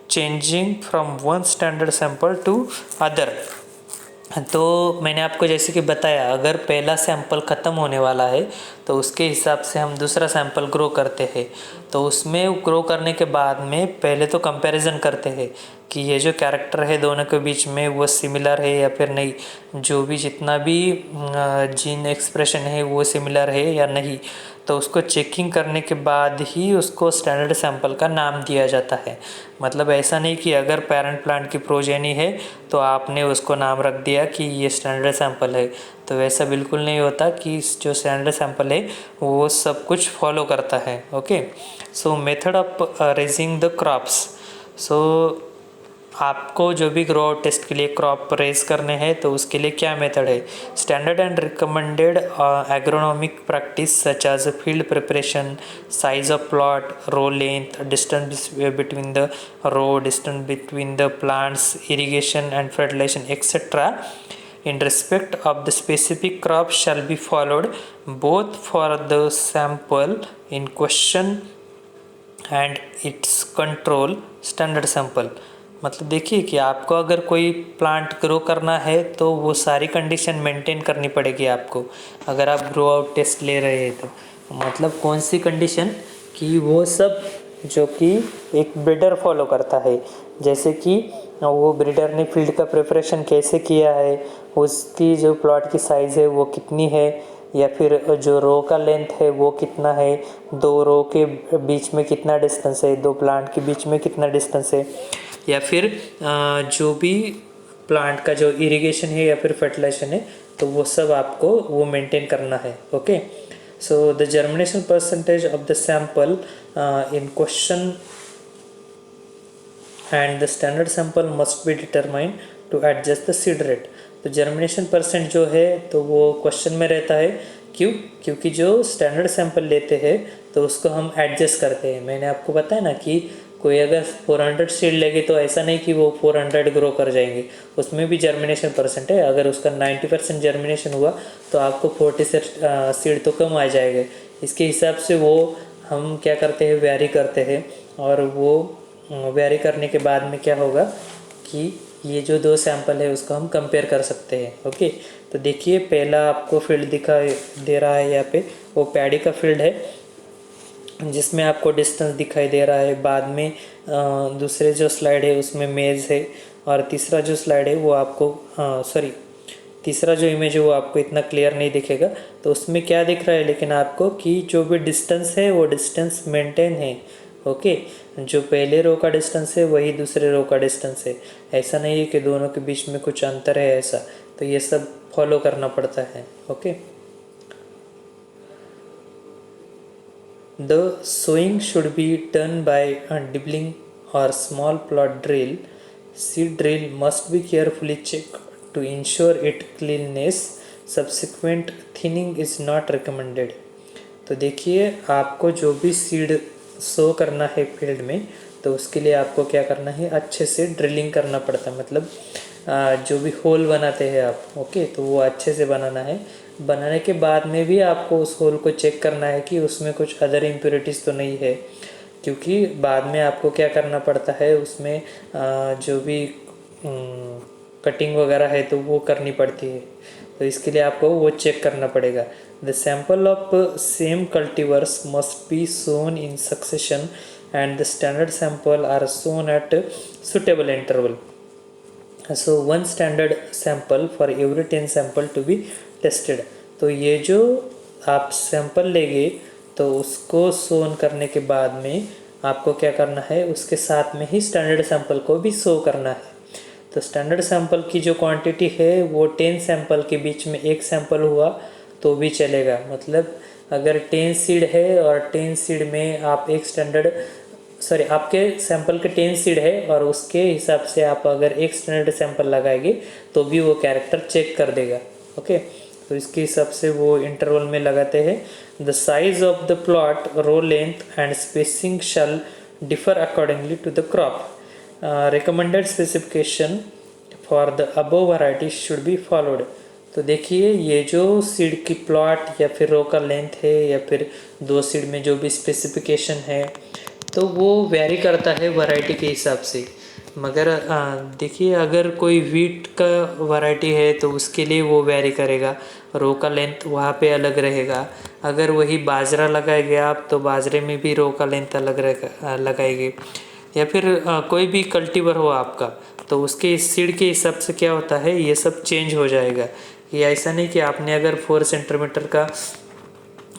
changing from one standard sample to other। तो मैंने आपको जैसे कि बताया, अगर पहला sample ख़त्म होने वाला है तो उसके हिसाब से हम दूसरा सैंपल ग्रो करते हैं। तो उसमें ग्रो करने के बाद में पहले तो कंपैरिजन करते हैं कि ये जो कैरेक्टर है दोनों के बीच में वो सिमिलर है या फिर नहीं, जो भी जितना भी जीन एक्सप्रेशन है वो सिमिलर है या नहीं। तो उसको चेकिंग करने के बाद ही उसको स्टैंडर्ड सैंपल का नाम दिया जाता है। मतलब ऐसा नहीं कि अगर पेरेंट प्लांट की प्रोजेनी है तो आपने उसको नाम रख दिया कि ये स्टैंडर्ड सैंपल है, तो वैसा बिल्कुल नहीं होता कि जो स्टैंडर्ड सैंपल है वो सब कुछ फॉलो करता है। Okay, so method of raising the crops. सो आपको जो भी ग्रो टेस्ट के लिए क्रॉप रेज करने हैं तो उसके लिए क्या मेथड है, standard and recommended agronomic practice such as field preparation, size of plot, row length, distance between the row, distance between the plants, irrigation and fertilization etcetera in respect of the specific crop shall be followed both for the sample in question and its control standard sample। मतलब देखिए कि आपको अगर कोई plant grow करना है तो वो सारी कंडीशन मेंटेन करनी पड़ेगी आपको। अगर आप ग्रो आउट टेस्ट ले रहे हैं तो मतलब कौन सी कंडीशन, कि वो सब जो कि एक ब्रीडर फॉलो करता है, जैसे कि वो ब्रीडर ने फील्ड का प्रिपरेशन कैसे किया है, उसकी जो प्लॉट की साइज़ है वो कितनी है, या फिर जो रो का लेंथ है वो कितना है, 2 रो के बीच में कितना डिस्टेंस है, 2 प्लांट के बीच में कितना डिस्टेंस है, या फिर जो भी प्लांट का जो इरिगेशन है या फिर फर्टिलाइजेशन है तो वो सब आपको वो मेंटेन करना है। Okay, so the germination percentage of the sample in question and the standard sample must be determined to adjust the seed rate. तो जर्मिनेशन परसेंट जो है तो वो क्वेश्चन में रहता है, क्यों, क्योंकि जो स्टैंडर्ड सैंपल लेते हैं तो उसको हम एडजस्ट करते हैं। मैंने आपको बताया ना कि कोई अगर 400 सीड लेंगे तो ऐसा नहीं कि वो 400 ग्रो कर जाएंगे, उसमें भी जर्मिनेशन परसेंट है। अगर उसका 90% जर्मिनेशन हुआ तो आपको 40 सीड तो कम आ जाएगा। इसके हिसाब से वो हम क्या करते हैं, वेरी करते हैं, और वो वेरी करने के बाद में क्या होगा कि ये जो 2 सैंपल है उसको हम कंपेयर कर सकते हैं। ओके, तो देखिए पहला आपको फील्ड दिखाई दे रहा है, यहाँ पे वो पैडी का फील्ड है जिसमें आपको डिस्टेंस दिखाई दे रहा है। बाद में दूसरे जो स्लाइड है उसमें मेज़ है, और तीसरा जो स्लाइड है वो आपको तीसरा जो इमेज है वो आपको इतना क्लियर नहीं दिखेगा। तो उसमें क्या दिख रहा है लेकिन आपको कि जो भी डिस्टेंस है वो डिस्टेंस मेंटेन है। ओके, जो पहले रो का डिस्टेंस है वही दूसरे रो का डिस्टेंस है। ऐसा नहीं है कि दोनों के बीच में कुछ अंतर है ऐसा, तो ये सब फॉलो करना पड़ता है। Okay, the sowing should be done by dibbling और small plot drill. Seed drill must be carefully check to ensure it cleanness. Subsequent thinning is not recommended. तो देखिए, आपको जो भी सीड सो करना है फील्ड में, तो उसके लिए आपको क्या करना है, अच्छे से ड्रिलिंग करना पड़ता है। मतलब जो भी होल बनाते हैं आप, ओके, तो वो अच्छे से बनाना है। बनाने के बाद में भी आपको उस होल को चेक करना है कि उसमें कुछ अदर इम्प्योरिटीज़ तो नहीं है, क्योंकि बाद में आपको क्या करना पड़ता है उसमें जो भी कटिंग वगैरह है तो वो करनी पड़ती है, तो इसके लिए आपको वो चेक करना पड़ेगा। The sample of same cultivars must be sown in succession and the standard sample are sown at suitable interval. So one standard sample for every 10 sample to be tested. तो ये जो आप सैंपल लेंगे तो उसको सोन करने के बाद में आपको क्या करना है, उसके साथ में ही स्टैंडर्ड सैंपल को भी सो करना है। तो स्टैंडर्ड सैंपल की जो क्वांटिटी है वो 10 सैंपल के बीच में एक सैंपल हुआ तो भी चलेगा। मतलब अगर 10 सीड है और 10 सीड में आप एक स्टैंडर्ड आपके सैंपल के 10 सीड है और उसके हिसाब से आप अगर एक स्टैंडर्ड सैंपल लगाएंगे तो भी वो कैरेक्टर चेक कर देगा। ओके, तो इसके हिसाब से वो इंटरवल में लगाते हैं। The size of the plot, row length and spacing shall differ accordingly to the crop. Recommended specification for the above variety should be followed. तो देखिए, ये जो सीड की प्लॉट या फिर रो का लेंथ है या फिर दो सीड में जो भी स्पेसिफिकेशन है, तो वो वेरी करता है वैरायटी के हिसाब से। मगर देखिए, अगर कोई वीट का वैरायटी है तो उसके लिए वो वेरी करेगा, रो का लेंथ वहाँ पे अलग रहेगा। अगर वही बाजरा लगाएंगे आप तो बाजरे में भी रो का लेंथ अलग लगाएंगे। या फिर कोई भी कल्टीवर हो आपका, तो उसके सीड के हिसाब से क्या होता है, ये सब चेंज हो जाएगा। ये ऐसा नहीं कि आपने अगर 4 सेंटीमीटर का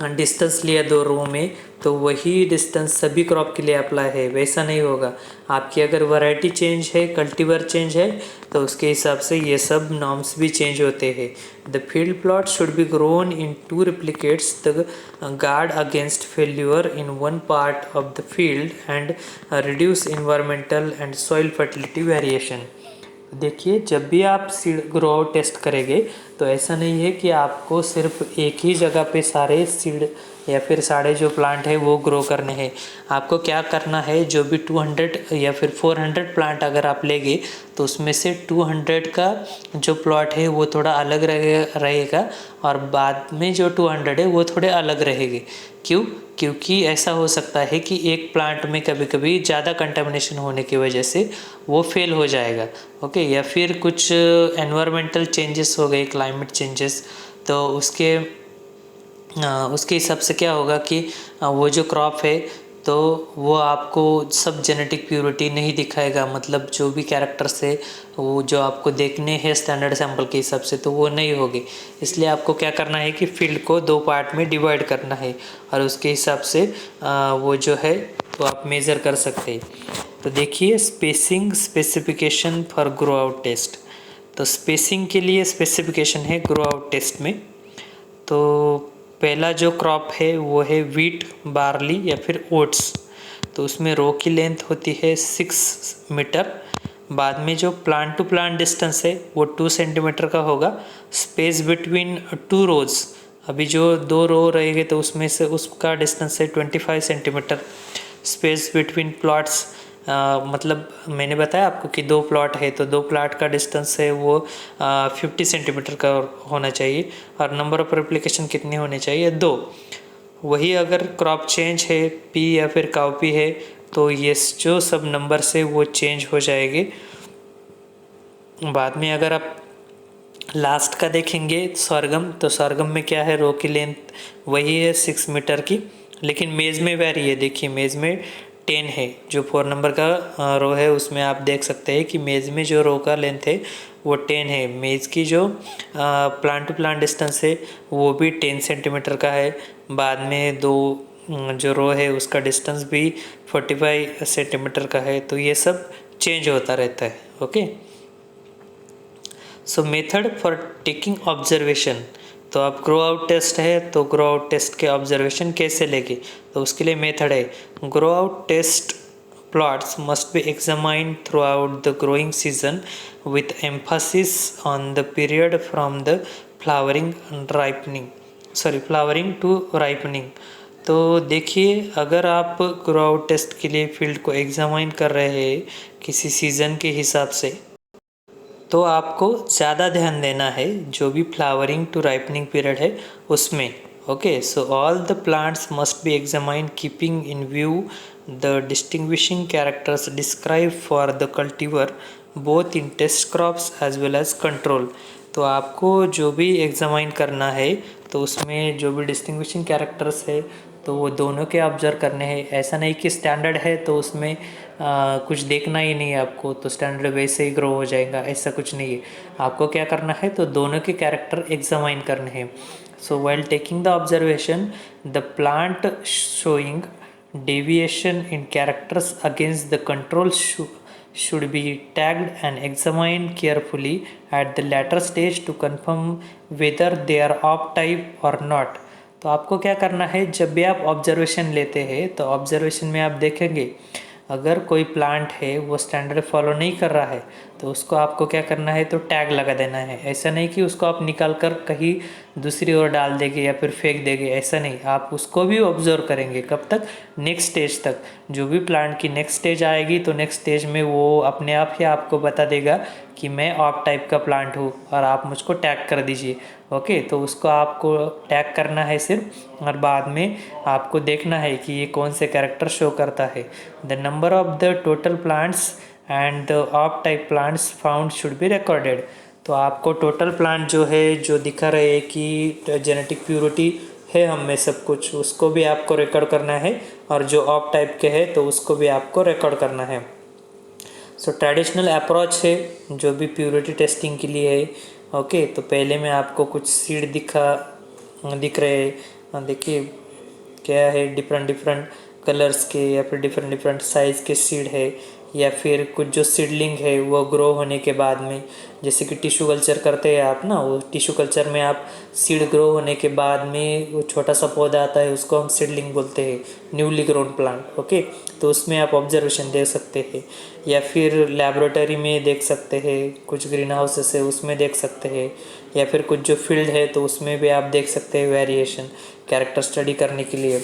डिस्टेंस लिया दो रो में तो वही डिस्टेंस सभी क्रॉप के लिए अप्लाई है, वैसा नहीं होगा। आपकी अगर वैरायटी चेंज है, कल्टीवर चेंज है, तो उसके हिसाब से ये सब नॉर्म्स भी चेंज होते हैं। The field plot should be grown in 2 replicates the guard against failure in one part of the field and reduce environmental and soil fertility variation. देखिए, जब भी आप सीड ग्रो आउट टेस्ट करेंगे तो ऐसा नहीं है कि आपको सिर्फ एक ही जगह पे सारे सीड या फिर सारे जो प्लांट है वो ग्रो करने हैं। आपको क्या करना है, जो भी 200 या फिर 400 प्लांट अगर आप लेंगे तो उसमें से 200 का जो प्लॉट है वो थोड़ा अलग रहेगा और बाद में जो 200 है वो थोड़े अलग रहेंगे। क्यों? क्योंकि ऐसा हो सकता है कि एक प्लांट में कभी कभी ज़्यादा कंटामिनेशन होने की वजह से वो फेल हो जाएगा। ओके, या फिर कुछ एनवायरमेंटल चेंजेस हो गए, क्लाइमेट चेंजेस, तो उसके हिसाब से क्या होगा कि वो जो क्रॉप है तो वो आपको सब जेनेटिक प्योरिटी नहीं दिखाएगा। मतलब जो भी कैरेक्टर्स है वो जो आपको देखने हैं स्टैंडर्ड सैंपल के हिसाब से तो वो नहीं होगी। इसलिए आपको क्या करना है कि फील्ड को 2 पार्ट में डिवाइड करना है और उसके हिसाब से वो जो है तो आप मेज़र कर सकते हैं। तो देखिए, spacing specification for grow out test. तो स्पेसिंग के लिए स्पेसिफिकेशन है ग्रो आउट टेस्ट में। तो पहला जो क्रॉप है वो है वीट, बार्ली या फिर ओट्स। तो उसमें रो की लेंथ होती है 6 मीटर। बाद में जो प्लांट टू प्लांट डिस्टेंस है वो 2 सेंटीमीटर का होगा। स्पेस बिटवीन 2 रोज, अभी जो 2 रो रहेंगे तो उसमें से उसका डिस्टेंस है 25 सेंटीमीटर। स्पेस बिटवीन प्लॉट्स, मतलब मैंने बताया आपको कि 2 प्लॉट है तो 2 प्लॉट का डिस्टेंस है वो 50 सेंटीमीटर का होना चाहिए। और नंबर ऑफ रेप्लिकेशन कितने होने चाहिए? 2। वही अगर क्रॉप चेंज है, पी या फिर काउपी है, तो ये जो सब नंबर से वो चेंज हो जाएंगे। बाद में अगर आप लास्ट का देखेंगे sorghum, तो sorghum में क्या है, रो की लेंथ वही है 6 मीटर की, लेकिन मेज़ में वेरी है। देखिए, मेज़ में 10 है, जो 4 नंबर का रो है उसमें आप देख सकते हैं कि मेज़ में जो रो का लेंथ है वो 10 है। मेज़ की जो प्लांट टू प्लांट डिस्टेंस है वो भी 10 सेंटीमीटर का है। बाद में 2 जो रो है उसका डिस्टेंस भी 45 सेंटीमीटर का है। तो ये सब चेंज होता रहता है। Okay, so method for taking observation, तो आप ग्रो आउट टेस्ट है तो ग्रो आउट टेस्ट के ऑब्जर्वेशन कैसे लेंगे, तो उसके लिए मेथड है grow out test plots must be examined throughout the growing season with emphasis on the period from the flowering to ripening। तो देखिए, अगर आप ग्रो आउट टेस्ट के लिए फील्ड को एग्जामाइन कर रहे हैं किसी सीज़न के हिसाब से, तो आपको ज़्यादा ध्यान देना है जो भी फ्लावरिंग टू राइपनिंग पीरियड है उसमें। Okay, so all the plants must be examined keeping in view the distinguishing characters describe for the cultivar both in test crops as well as control. तो आपको जो भी एग्जामाइन करना है तो उसमें जो भी डिस्टिंग्विशिंग कैरेक्टर्स है तो वो दोनों के ऑब्जर्व करने हैं। ऐसा नहीं कि स्टैंडर्ड है तो उसमें कुछ देखना ही नहीं है आपको, तो स्टैंडर्ड वैसे ही ग्रो हो जाएगा, ऐसा कुछ नहीं है। आपको क्या करना है, तो दोनों के कैरेक्टर एग्जामाइन करने हैं। So while taking the observation the plant showing deviation in characters against the control should be tagged and examined carefully at the later stage to confirm whether they are off type or not। तो आपको क्या करना है, जब भी आप observation लेते हैं तो ऑब्जर्वेशन में आप देखेंगे अगर कोई प्लांट है वो स्टैंडर्ड फॉलो नहीं कर रहा है तो उसको आपको क्या करना है, तो टैग लगा देना है। ऐसा नहीं कि उसको आप निकाल कर कहीं दूसरी ओर डाल देंगे या फिर फेंक देंगे, ऐसा नहीं। आप उसको भी ऑब्जर्व करेंगे, कब तक, नेक्स्ट स्टेज तक। जो भी प्लांट की नेक्स्ट स्टेज आएगी तो नेक्स्ट स्टेज में वो अपने आप ही आपको बता देगा कि मैं ऑफ टाइप का प्लांट हूँ और आप मुझको टैग कर दीजिए। ओके, तो उसको आपको टैग करना है सिर्फ, और बाद में आपको देखना है कि ये कौन से कैरेक्टर शो करता है। The number of the total plants and the of type plants found should be recorded. तो आपको टोटल प्लांट जो है जो दिखा रहे हैं कि जेनेटिक प्योरिटी है हम में सब कुछ, उसको भी आपको रिकॉर्ड करना है, और जो ऑफ टाइप के है तो उसको भी आपको रिकॉर्ड करना है। सो ट्रेडिशनल अप्रोच है जो भी प्योरिटी टेस्टिंग के लिए है। ओके, तो पहले में आपको कुछ सीड दिख रहे हैं, देखिए क्या है, डिफरेंट कलर्स के या फिर डिफरेंट साइज़ के सीड है, या फिर कुछ जो सीडलिंग है वो ग्रो होने के बाद में, जैसे कि टिश्यू कल्चर करते हैं आप ना, वो टिश्यू कल्चर में आप सीड ग्रो होने के बाद में वो छोटा सा पौधा आता है उसको हम सीडलिंग बोलते हैं, न्यूली ग्रोन प्लांट। ओके, तो उसमें आप ऑब्जर्वेशन दे सकते हैं, या फिर लेबोरेटरी में देख सकते हैं, कुछ ग्रीन हाउसेस है उसमें देख सकते हैं, या फिर कुछ जो फील्ड है तो उसमें भी आप देख सकते हैं वेरिएशन कैरेक्टर स्टडी करने के लिए।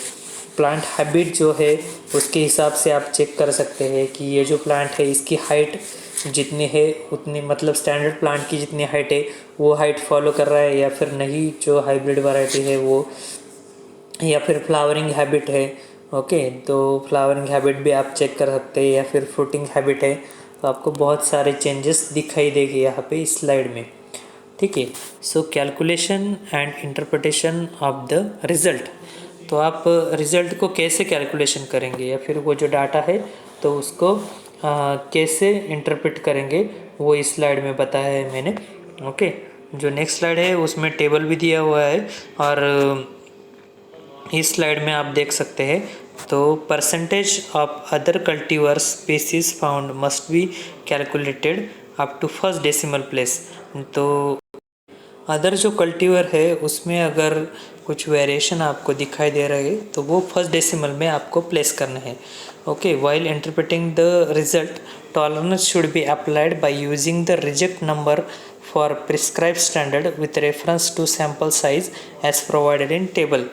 प्लांट हैबिट जो है उसके हिसाब से आप चेक कर सकते हैं कि ये जो प्लांट है इसकी हाइट जितनी है उतनी, मतलब स्टैंडर्ड प्लांट की जितनी हाइट है वो हाइट फॉलो कर रहा है या फिर नहीं, जो हाइब्रिड वैरायटी है वो, या फिर फ्लावरिंग हैबिट है। ओके, तो फ्लावरिंग हैबिट भी आप चेक कर सकते हैं, या फिर फ्रूटिंग हैबिट है। तो आपको बहुत सारे चेंजेस दिखाई देंगे यहाँ पे इस स्लाइड में। ठीक है, so calculation and interpretation of the result. तो आप रिज़ल्ट को कैसे कैलकुलेशन करेंगे या फिर वो जो डाटा है तो उसको कैसे इंटरप्रेट करेंगे वो इस स्लाइड में बताया है मैंने। ओके, जो नेक्स्ट स्लाइड है उसमें टेबल भी दिया हुआ है, और इस स्लाइड में आप देख सकते हैं। तो percentage of other cultivar species found must be calculated up to first decimal place. तो अदर जो कल्टीवर है उसमें अगर कुछ वेरिएशन आपको दिखाई दे रहा है तो वो फर्स्ट डेसिमल में आपको प्लेस करना है। Okay, while interpreting the result tolerance should be applied by using the reject number for prescribe standard with reference to sample size as provided in table.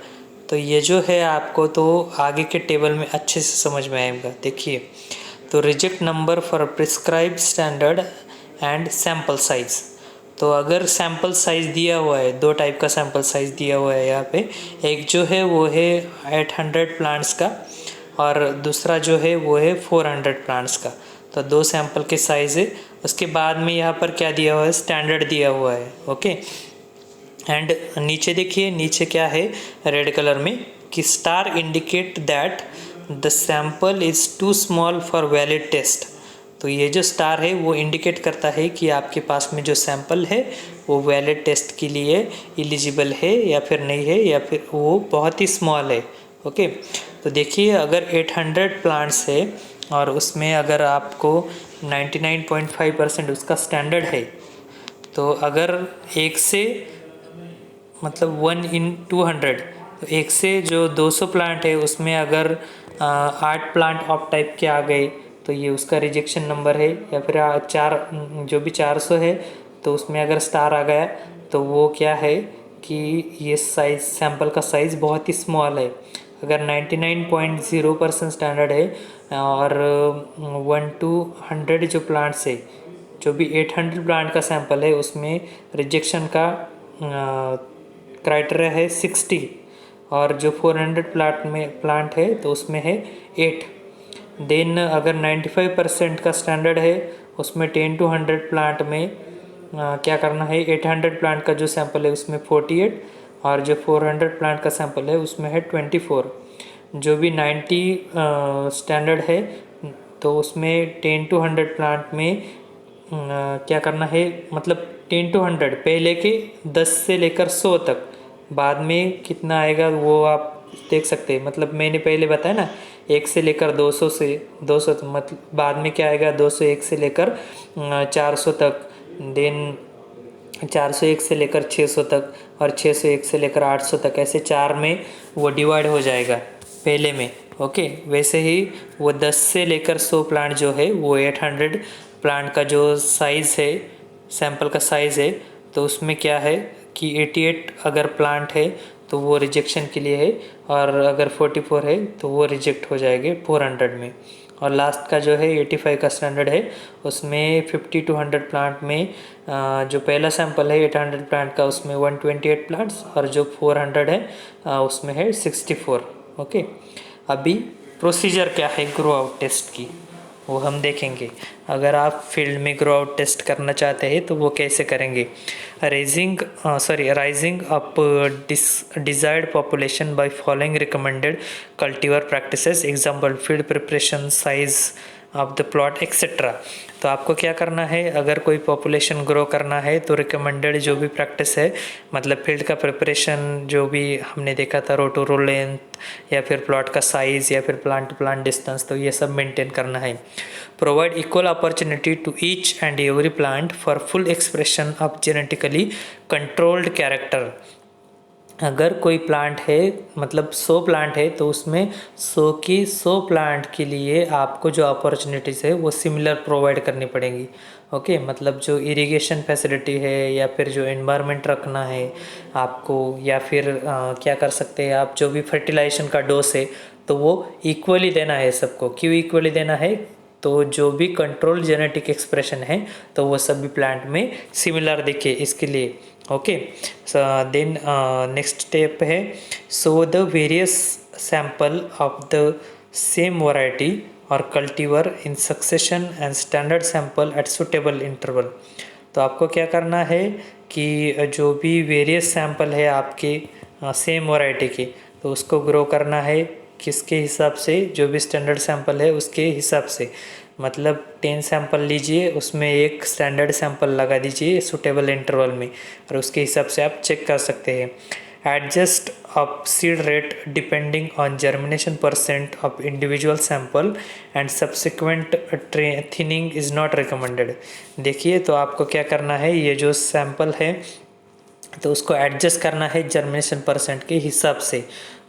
तो ये जो है आपको तो आगे के टेबल में अच्छे से समझ में आएगा। देखिए, तो reject number for prescribe standard and sample size. तो अगर सैम्पल साइज़ दिया हुआ है, दो टाइप का सैम्पल साइज़ दिया हुआ है यहाँ पे, एक जो है वो है 800 प्लांट्स का और दूसरा जो है वो है 400 प्लांट्स का। तो दो सैम्पल के साइज़ है। उसके बाद में यहाँ पर क्या दिया हुआ है, स्टैंडर्ड दिया हुआ है। ओके, एंड नीचे देखिए, नीचे क्या है रेड कलर में कि star indicate that the sample is too small for valid test. तो ये जो स्टार है वो इंडिकेट करता है कि आपके पास में जो सैंपल है वो वैलिड टेस्ट के लिए एलिजिबल है या फिर नहीं है, या फिर वो बहुत ही स्मॉल है। ओके, तो देखिए अगर 800 प्लांट्स है और उसमें अगर आपको 99.5% उसका स्टैंडर्ड है, तो अगर एक से मतलब 1/200, तो एक से जो 200 प्लांट है उसमें अगर 8 प्लांट ऑफ टाइप के आ गए तो ये उसका रिजेक्शन नंबर है। या फिर जो भी 400 है तो उसमें अगर स्टार आ गया तो वो क्या है कि ये साइज सैंपल का साइज़ बहुत ही स्मॉल है। अगर 99.0% स्टैंडर्ड है और 1 to 100 जो प्लांट्स है, जो भी 800 प्लांट का सैंपल है उसमें रिजेक्शन का क्राइटेरिया है 60, और जो 400 प्लांट है तो उसमें है 8। देन अगर 95% का स्टैंडर्ड है उसमें 10 to 100 प्लांट में क्या करना है, 800 प्लांट का जो सैंपल है उसमें 48 और जो 400 प्लांट का सैंपल है उसमें है 24। जो भी 90 स्टैंडर्ड है तो उसमें 10 to 100 प्लांट में क्या करना है, मतलब 10 to 100 पहले के 10 से लेकर 100 तक, बाद में कितना आएगा वो आप देख सकते हैं। मतलब मैंने पहले बताया ना, 1 से लेकर 200 से 200 मतलब बाद में क्या आएगा 201 से लेकर 400 तक, देन 401 से लेकर 600 तक और 601 से लेकर 800 तक, ऐसे 4 में वो डिवाइड हो जाएगा पहले में। ओके, वैसे ही वो 10 से लेकर 100 प्लांट जो है वो 800 प्लांट का जो साइज़ है, सैंपल का साइज़ है, तो उसमें क्या है कि 88 अगर प्लांट है तो वो रिजेक्शन के लिए है, और अगर 44 है तो वो रिजेक्ट हो जाएंगे 400 में। और लास्ट का जो है 85 का स्टैंडर्ड है उसमें 50 to 100 प्लांट में जो पहला सैंपल है 800 प्लांट का उसमें 128 प्लांट्स और जो 400 है उसमें है 64। ओके, अभी प्रोसीजर क्या है ग्रो आउट टेस्ट की वो हम देखेंगे। अगर आप फील्ड में ग्रो आउट टेस्ट करना चाहते हैं तो वो कैसे करेंगे। Rising up desired population by following recommended cultivar practices, example field preparation, size of the plot etcetera. तो आपको क्या करना है, अगर कोई पॉपुलेशन ग्रो करना है तो रिकमेंडेड जो भी प्रैक्टिस है, मतलब फील्ड का प्रिपरेशन जो भी हमने देखा था, रो टू रो लेंथ या फिर प्लॉट का साइज़ या फिर प्लांट टू प्लांट डिस्टेंस, तो ये सब मेंटेन करना है। Provide equal opportunity to each and every plant for full expression of genetically controlled character. अगर कोई प्लांट है, मतलब 100 प्लांट है तो उसमें 100 की 100 प्लांट के लिए आपको जो अपॉर्चुनिटीज़ है वो सिमिलर प्रोवाइड करनी पड़ेंगी। ओके, मतलब जो इरिगेशन फैसिलिटी है या फिर जो एनवायरनमेंट रखना है आपको, या फिर क्या कर सकते हैं आप, जो भी फर्टिलाइजेशन का डोज है तो वो इक्वली देना है सबको। क्यों इक्वली देना है, तो जो भी कंट्रोल जेनेटिक एक्सप्रेशन है तो वो सभी प्लांट में सिमिलर दिखे इसके लिए। ओके, देन नेक्स्ट स्टेप है so the various sample of the same variety और cultivar in succession and standard sample at suitable interval. तो आपको क्या करना है कि जो भी वेरियस सैंपल है आपके सेम वैरायटी के, तो उसको ग्रो करना है किसके हिसाब से, जो भी स्टैंडर्ड सैंपल है उसके हिसाब से। मतलब 10 सैंपल लीजिए, उसमें एक स्टैंडर्ड सैंपल लगा दीजिए सुटेबल इंटरवल में, और उसके हिसाब से आप चेक कर सकते हैं। Adjust up seed rate depending on germination percent of individual sample and subsequent thinning is not recommended. देखिए, तो आपको क्या करना है, ये जो सैंपल है तो उसको एडजस्ट करना है जर्मिनेशन परसेंट के हिसाब से।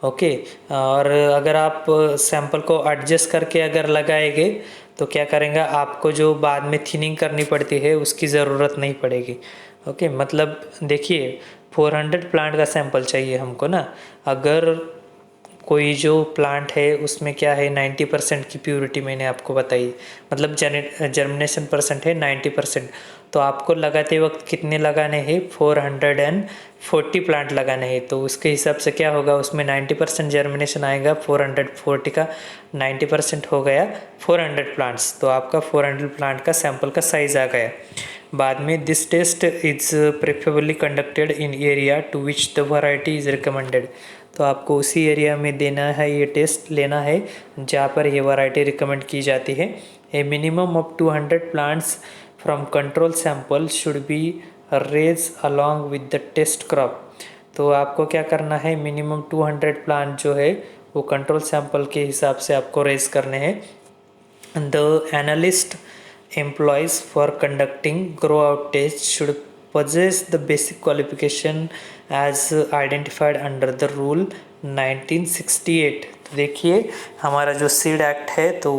ओके, और अगर आप सैंपल को एडजस्ट करके अगर लगाएंगे तो क्या करेंगे, आपको जो बाद में थिनिंग करनी पड़ती है उसकी ज़रूरत नहीं पड़ेगी। ओके, मतलब देखिए 400 प्लांट का सैंपल चाहिए हमको ना, अगर कोई जो प्लांट है उसमें क्या है 90% की प्योरिटी मैंने आपको बताई, मतलब जर्मिनेशन परसेंट है 90%, तो आपको लगाते वक्त कितने लगाने हैं, 440 प्लांट लगाने हैं। तो उसके हिसाब से क्या होगा, उसमें 90% जर्मिनेशन आएगा, 440 का 90% हो गया 400 प्लांट्स, तो आपका 400 प्लांट का सैंपल का साइज़ आ गया। बाद में this test is preferably conducted in area to which the variety is recommended. तो आपको उसी एरिया में देना है, ये टेस्ट लेना है जहाँ पर ये वैरायटी रिकमेंड की जाती है। A minimum of 200 plants from control sample should be raise along with the test crop. तो आपको क्या करना है, मिनिमम 200 प्लांट जो है वो कंट्रोल सैंपल के हिसाब से आपको रेज करने हैं। The analyst employees for conducting grow out tests should possess the basic qualification as identified under the rule 1968। तो देखिए हमारा जो सीड एक्ट है तो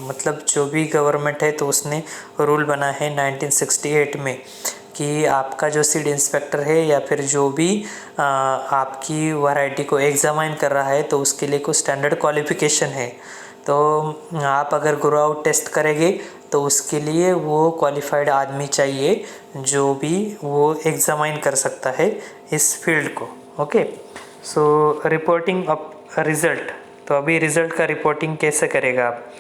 मतलब जो भी गवर्नमेंट है तो उसने रूल बना है 1968 में कि आपका जो सीड इंस्पेक्टर है या फिर जो भी आपकी वैरायटी को एग्जामाइन कर रहा है तो उसके लिए कुछ स्टैंडर्ड क्वालिफिकेशन है। तो आप अगर ग्रो आउट टेस्ट करेंगे तो उसके लिए वो क्वालिफाइड आदमी चाहिए जो भी वो एग्जामाइन कर सकता है इस फील्ड को। Okay, so reporting of result, तो अभी रिज़ल्ट का रिपोर्टिंग कैसे करेगा आप।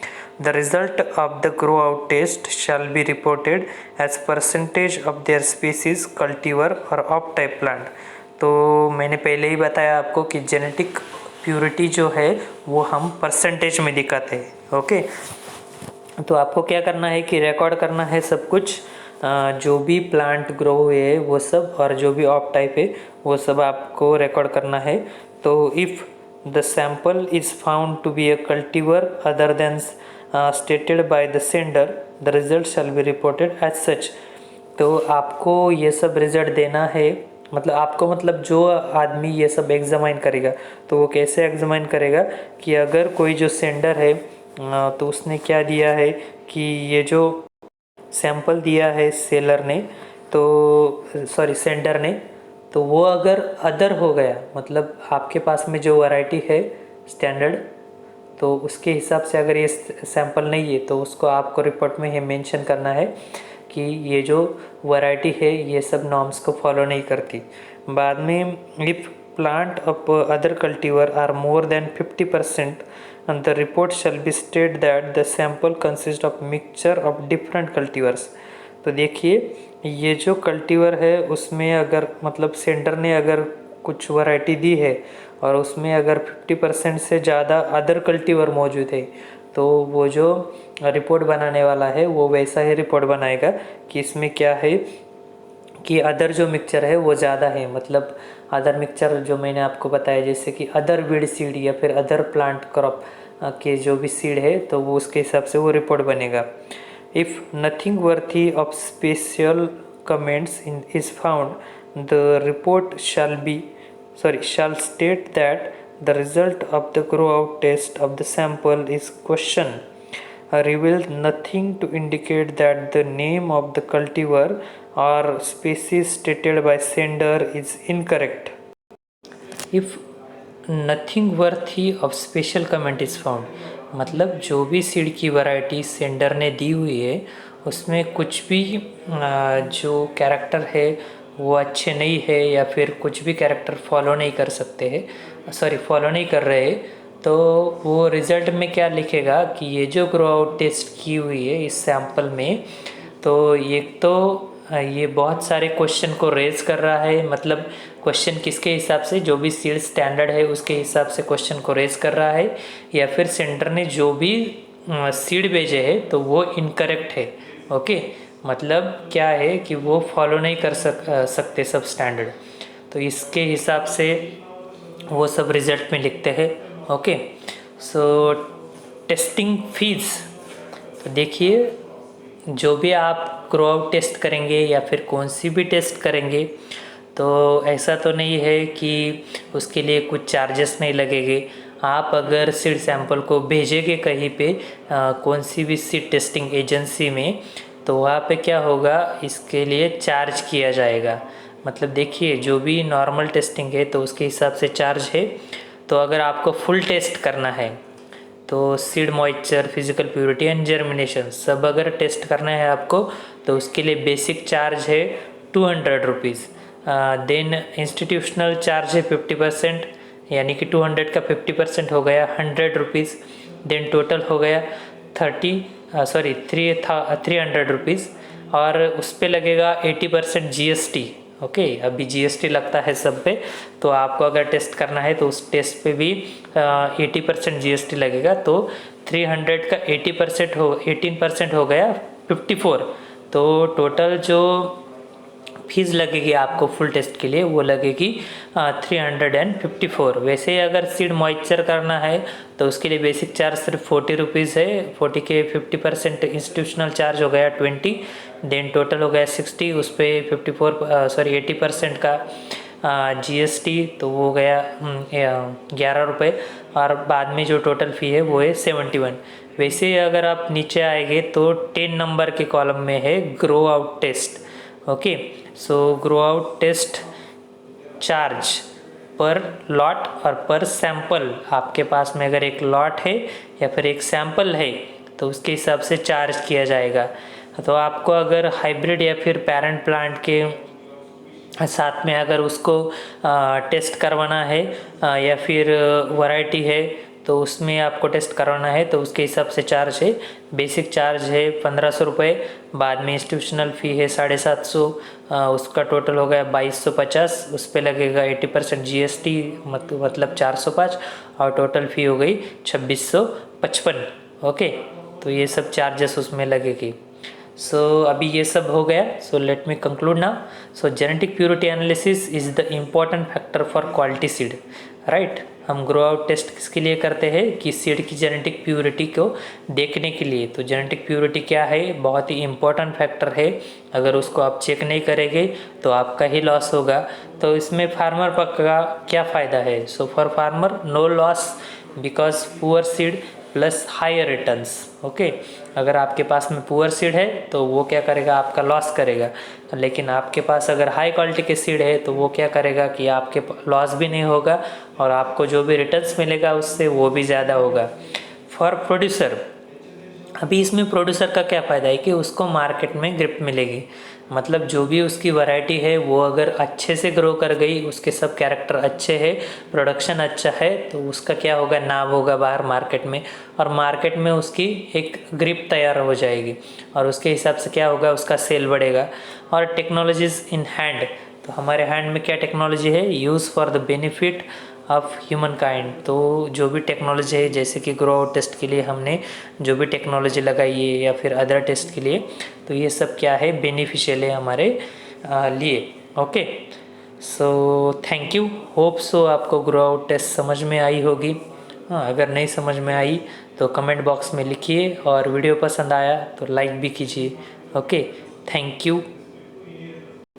The result of the grow out test shall be reported as percentage of their species cultivar और ऑफ टाइप प्लांट। तो मैंने पहले ही बताया आपको कि जेनेटिक प्योरिटी जो है वो हम परसेंटेज में दिखाते हैं। ओके, तो आपको क्या करना है कि रिकॉर्ड करना है सब कुछ, जो भी प्लांट ग्रो हुए है वो सब, और जो भी ऑफ टाइप है वो सब आपको रिकॉर्ड करना है। तो if the sample is found to be a cultivar other than stated by the sender the result shall be reported as such. तो आपको ये सब रिजल्ट देना है, मतलब आपको, मतलब जो आदमी ये सब एग्जामाइन करेगा तो वो कैसे एग्जामाइन करेगा कि अगर कोई जो सेंडर है तो उसने क्या दिया है कि ये जो सैंपल दिया है सेलर ने, तो सॉरी सेंडर ने, तो वो अगर अदर हो गया, मतलब आपके पास में जो वैरायटी है स्टैंडर्ड, तो उसके हिसाब से अगर ये सैंपल नहीं है तो उसको आपको रिपोर्ट में ये मेंशन करना है कि ये जो वैरायटी है ये सब नॉर्म्स को फॉलो नहीं करती। बाद में if plant of other cultivar are more than 50% and the report shall be state that the sample consists of mixture of different cultivars। तो देखिए ये जो कल्टीवर है उसमें अगर मतलब सेंटर ने अगर कुछ वैरायटी दी है और उसमें अगर 50% से ज़्यादा अदर कल्टीवर मौजूद है तो वो जो रिपोर्ट बनाने वाला है वो वैसा ही रिपोर्ट बनाएगा कि इसमें क्या है कि अदर जो मिक्सचर है वो ज़्यादा है। मतलब अदर मिक्सचर जो मैंने आपको बताया जैसे कि अदर वीड सीड या फिर अदर प्लांट क्रॉप के जो भी सीड है तो वो उसके हिसाब से वो रिपोर्ट बनेगा। If nothing worthy of special comments in is found the report shall state that the result of the grow out test of the sample is question revealed nothing to indicate that the name of the cultivar or species stated by sender is incorrect if nothing worthy of special comment is found। मतलब जो भी seed की variety sender ने दी हुई है उसमें कुछ भी जो कैरेक्टर है वो अच्छे नहीं है या फिर कुछ भी कैरेक्टर फॉलो नहीं कर सकते हैं, फॉलो नहीं कर रहे, तो वो रिज़ल्ट में क्या लिखेगा कि ये जो ग्रो आउट टेस्ट की हुई है इस सैंपल में, तो एक तो ये बहुत सारे क्वेश्चन को रेज कर रहा है। मतलब क्वेश्चन किसके हिसाब से, जो भी सीड स्टैंडर्ड है उसके हिसाब से क्वेश्चन को रेज कर रहा है, या फिर सेंटर ने जो भी सीड भेजे है तो वो इनकरेक्ट है। ओके, मतलब क्या है कि वो फॉलो नहीं कर सकते सब स्टैंडर्ड, तो इसके हिसाब से वो सब रिजल्ट में लिखते हैं। ओके, सो टेस्टिंग फीस, तो देखिए जो भी आप ग्रो आउट टेस्ट करेंगे या फिर कौन सी भी टेस्ट करेंगे तो ऐसा तो नहीं है कि उसके लिए कुछ चार्जेस नहीं लगेंगे। आप अगर सीड सैंपल को भेजेंगे कहीं पे कौन सी भी सीड टेस्टिंग एजेंसी में, तो वहाँ पे क्या होगा, इसके लिए चार्ज किया जाएगा। मतलब देखिए जो भी नॉर्मल टेस्टिंग है तो उसके हिसाब से चार्ज है। तो अगर आपको फुल टेस्ट करना है तो seed moisture, physical purity and germination सब अगर टेस्ट करना है आपको तो उसके लिए बेसिक चार्ज है 200 रुपीज़। देन इंस्टीट्यूशनल चार्ज है 50%, यानी कि 200 का 50% हो गया 100 रुपीज़। देन टोटल हो गया 300 रुपीज़, और उस पर लगेगा 80% GST। ओके, अभी GST लगता है सब पे, तो आपको अगर टेस्ट करना है तो उस टेस्ट पे भी 80% GST लगेगा। तो 300 का 18% हो गया 54। तो टोटल जो फीस लगेगी आपको फुल टेस्ट के लिए वो लगेगी 354। वैसे ही अगर सीड मॉइस्चर करना है तो उसके लिए बेसिक चार्ज सिर्फ 40 रुपीज़ है। 40 के 50% इंस्टीट्यूशनल चार्ज हो गया 20, देन टोटल हो गया 60, उस पर 80% का GST तो वो गया 11 रुपये, और बाद में जो टोटल फ़ी है वो है 71। वैसे ही अगर आप नीचे आएंगे तो 10 नंबर के कॉलम में है ग्रो आउट टेस्ट। ओके, सो ग्रो आउट टेस्ट चार्ज पर लॉट और पर सैंपल, आपके पास में अगर एक लॉट है या फिर एक सैंपल है तो उसके हिसाब से चार्ज किया जाएगा। तो आपको अगर हाइब्रिड या फिर पेरेंट प्लांट के साथ में अगर उसको टेस्ट करवाना है या फिर वैरायटी है तो उसमें आपको टेस्ट करवाना है तो उसके हिसाब से चार्ज है। बेसिक चार्ज है 1500 रुपये, बाद में इंस्टीट्यूशनल फ़ी है 750, उसका टोटल हो गया 2250, उस पर लगेगा 80% GST मतलब 405, और टोटल फ़ी हो गई 2655। ओके, तो ये सब चार्जेस उसमें लगेगी। सो अभी ये सब हो गया। So let me conclude now. So genetic purity analysis is the important factor for quality seed, right. हम ग्रो आउट टेस्ट किसके लिए करते हैं कि सीड की जेनेटिक प्योरिटी को देखने के लिए। तो जेनेटिक प्योरिटी क्या है, बहुत ही इम्पोर्टेंट फैक्टर है। अगर उसको आप चेक नहीं करेंगे तो आपका ही लॉस होगा। तो इसमें फार्मर का क्या फ़ायदा है? So for farmer no loss because poor seed plus higher returns. Okay, अगर आपके पास में पुअर सीड है तो वो क्या करेगा, आपका लॉस करेगा। लेकिन आपके पास अगर हाई क्वालिटी के सीड है तो वो क्या करेगा कि आपके लॉस भी नहीं होगा और आपको जो भी रिटर्न्स मिलेगा उससे वो भी ज़्यादा होगा। फॉर प्रोड्यूसर, अभी इसमें प्रोड्यूसर का क्या फ़ायदा है कि उसको मार्केट में ग्रिप मिलेगी। मतलब जो भी उसकी वैरायटी है वो अगर अच्छे से ग्रो कर गई, उसके सब कैरेक्टर अच्छे हैं, प्रोडक्शन अच्छा है, तो उसका क्या होगा, नाम होगा बाहर मार्केट में, और मार्केट में उसकी एक ग्रिप तैयार हो जाएगी और उसके हिसाब से क्या होगा, उसका सेल बढ़ेगा। और टेक्नोलॉजीज़ इन हैंड, तो हमारे हैंड में क्या टेक्नोलॉजी है, use for the benefit of human kind. तो जो भी टेक्नोलॉजी है, जैसे कि ग्रो आउट टेस्ट के लिए हमने जो भी टेक्नोलॉजी लगाई है या फिर अदर टेस्ट के लिए, तो ये सब क्या है, बेनिफिशियल है हमारे लिए। Okay, so thank you, hope so आपको ग्रो आउट टेस्ट समझ में आई होगी। हाँ, अगर नहीं समझ में आई तो कमेंट बॉक्स में लिखिए, और वीडियो पसंद आया तो लाइक भी कीजिए। Okay, thank you.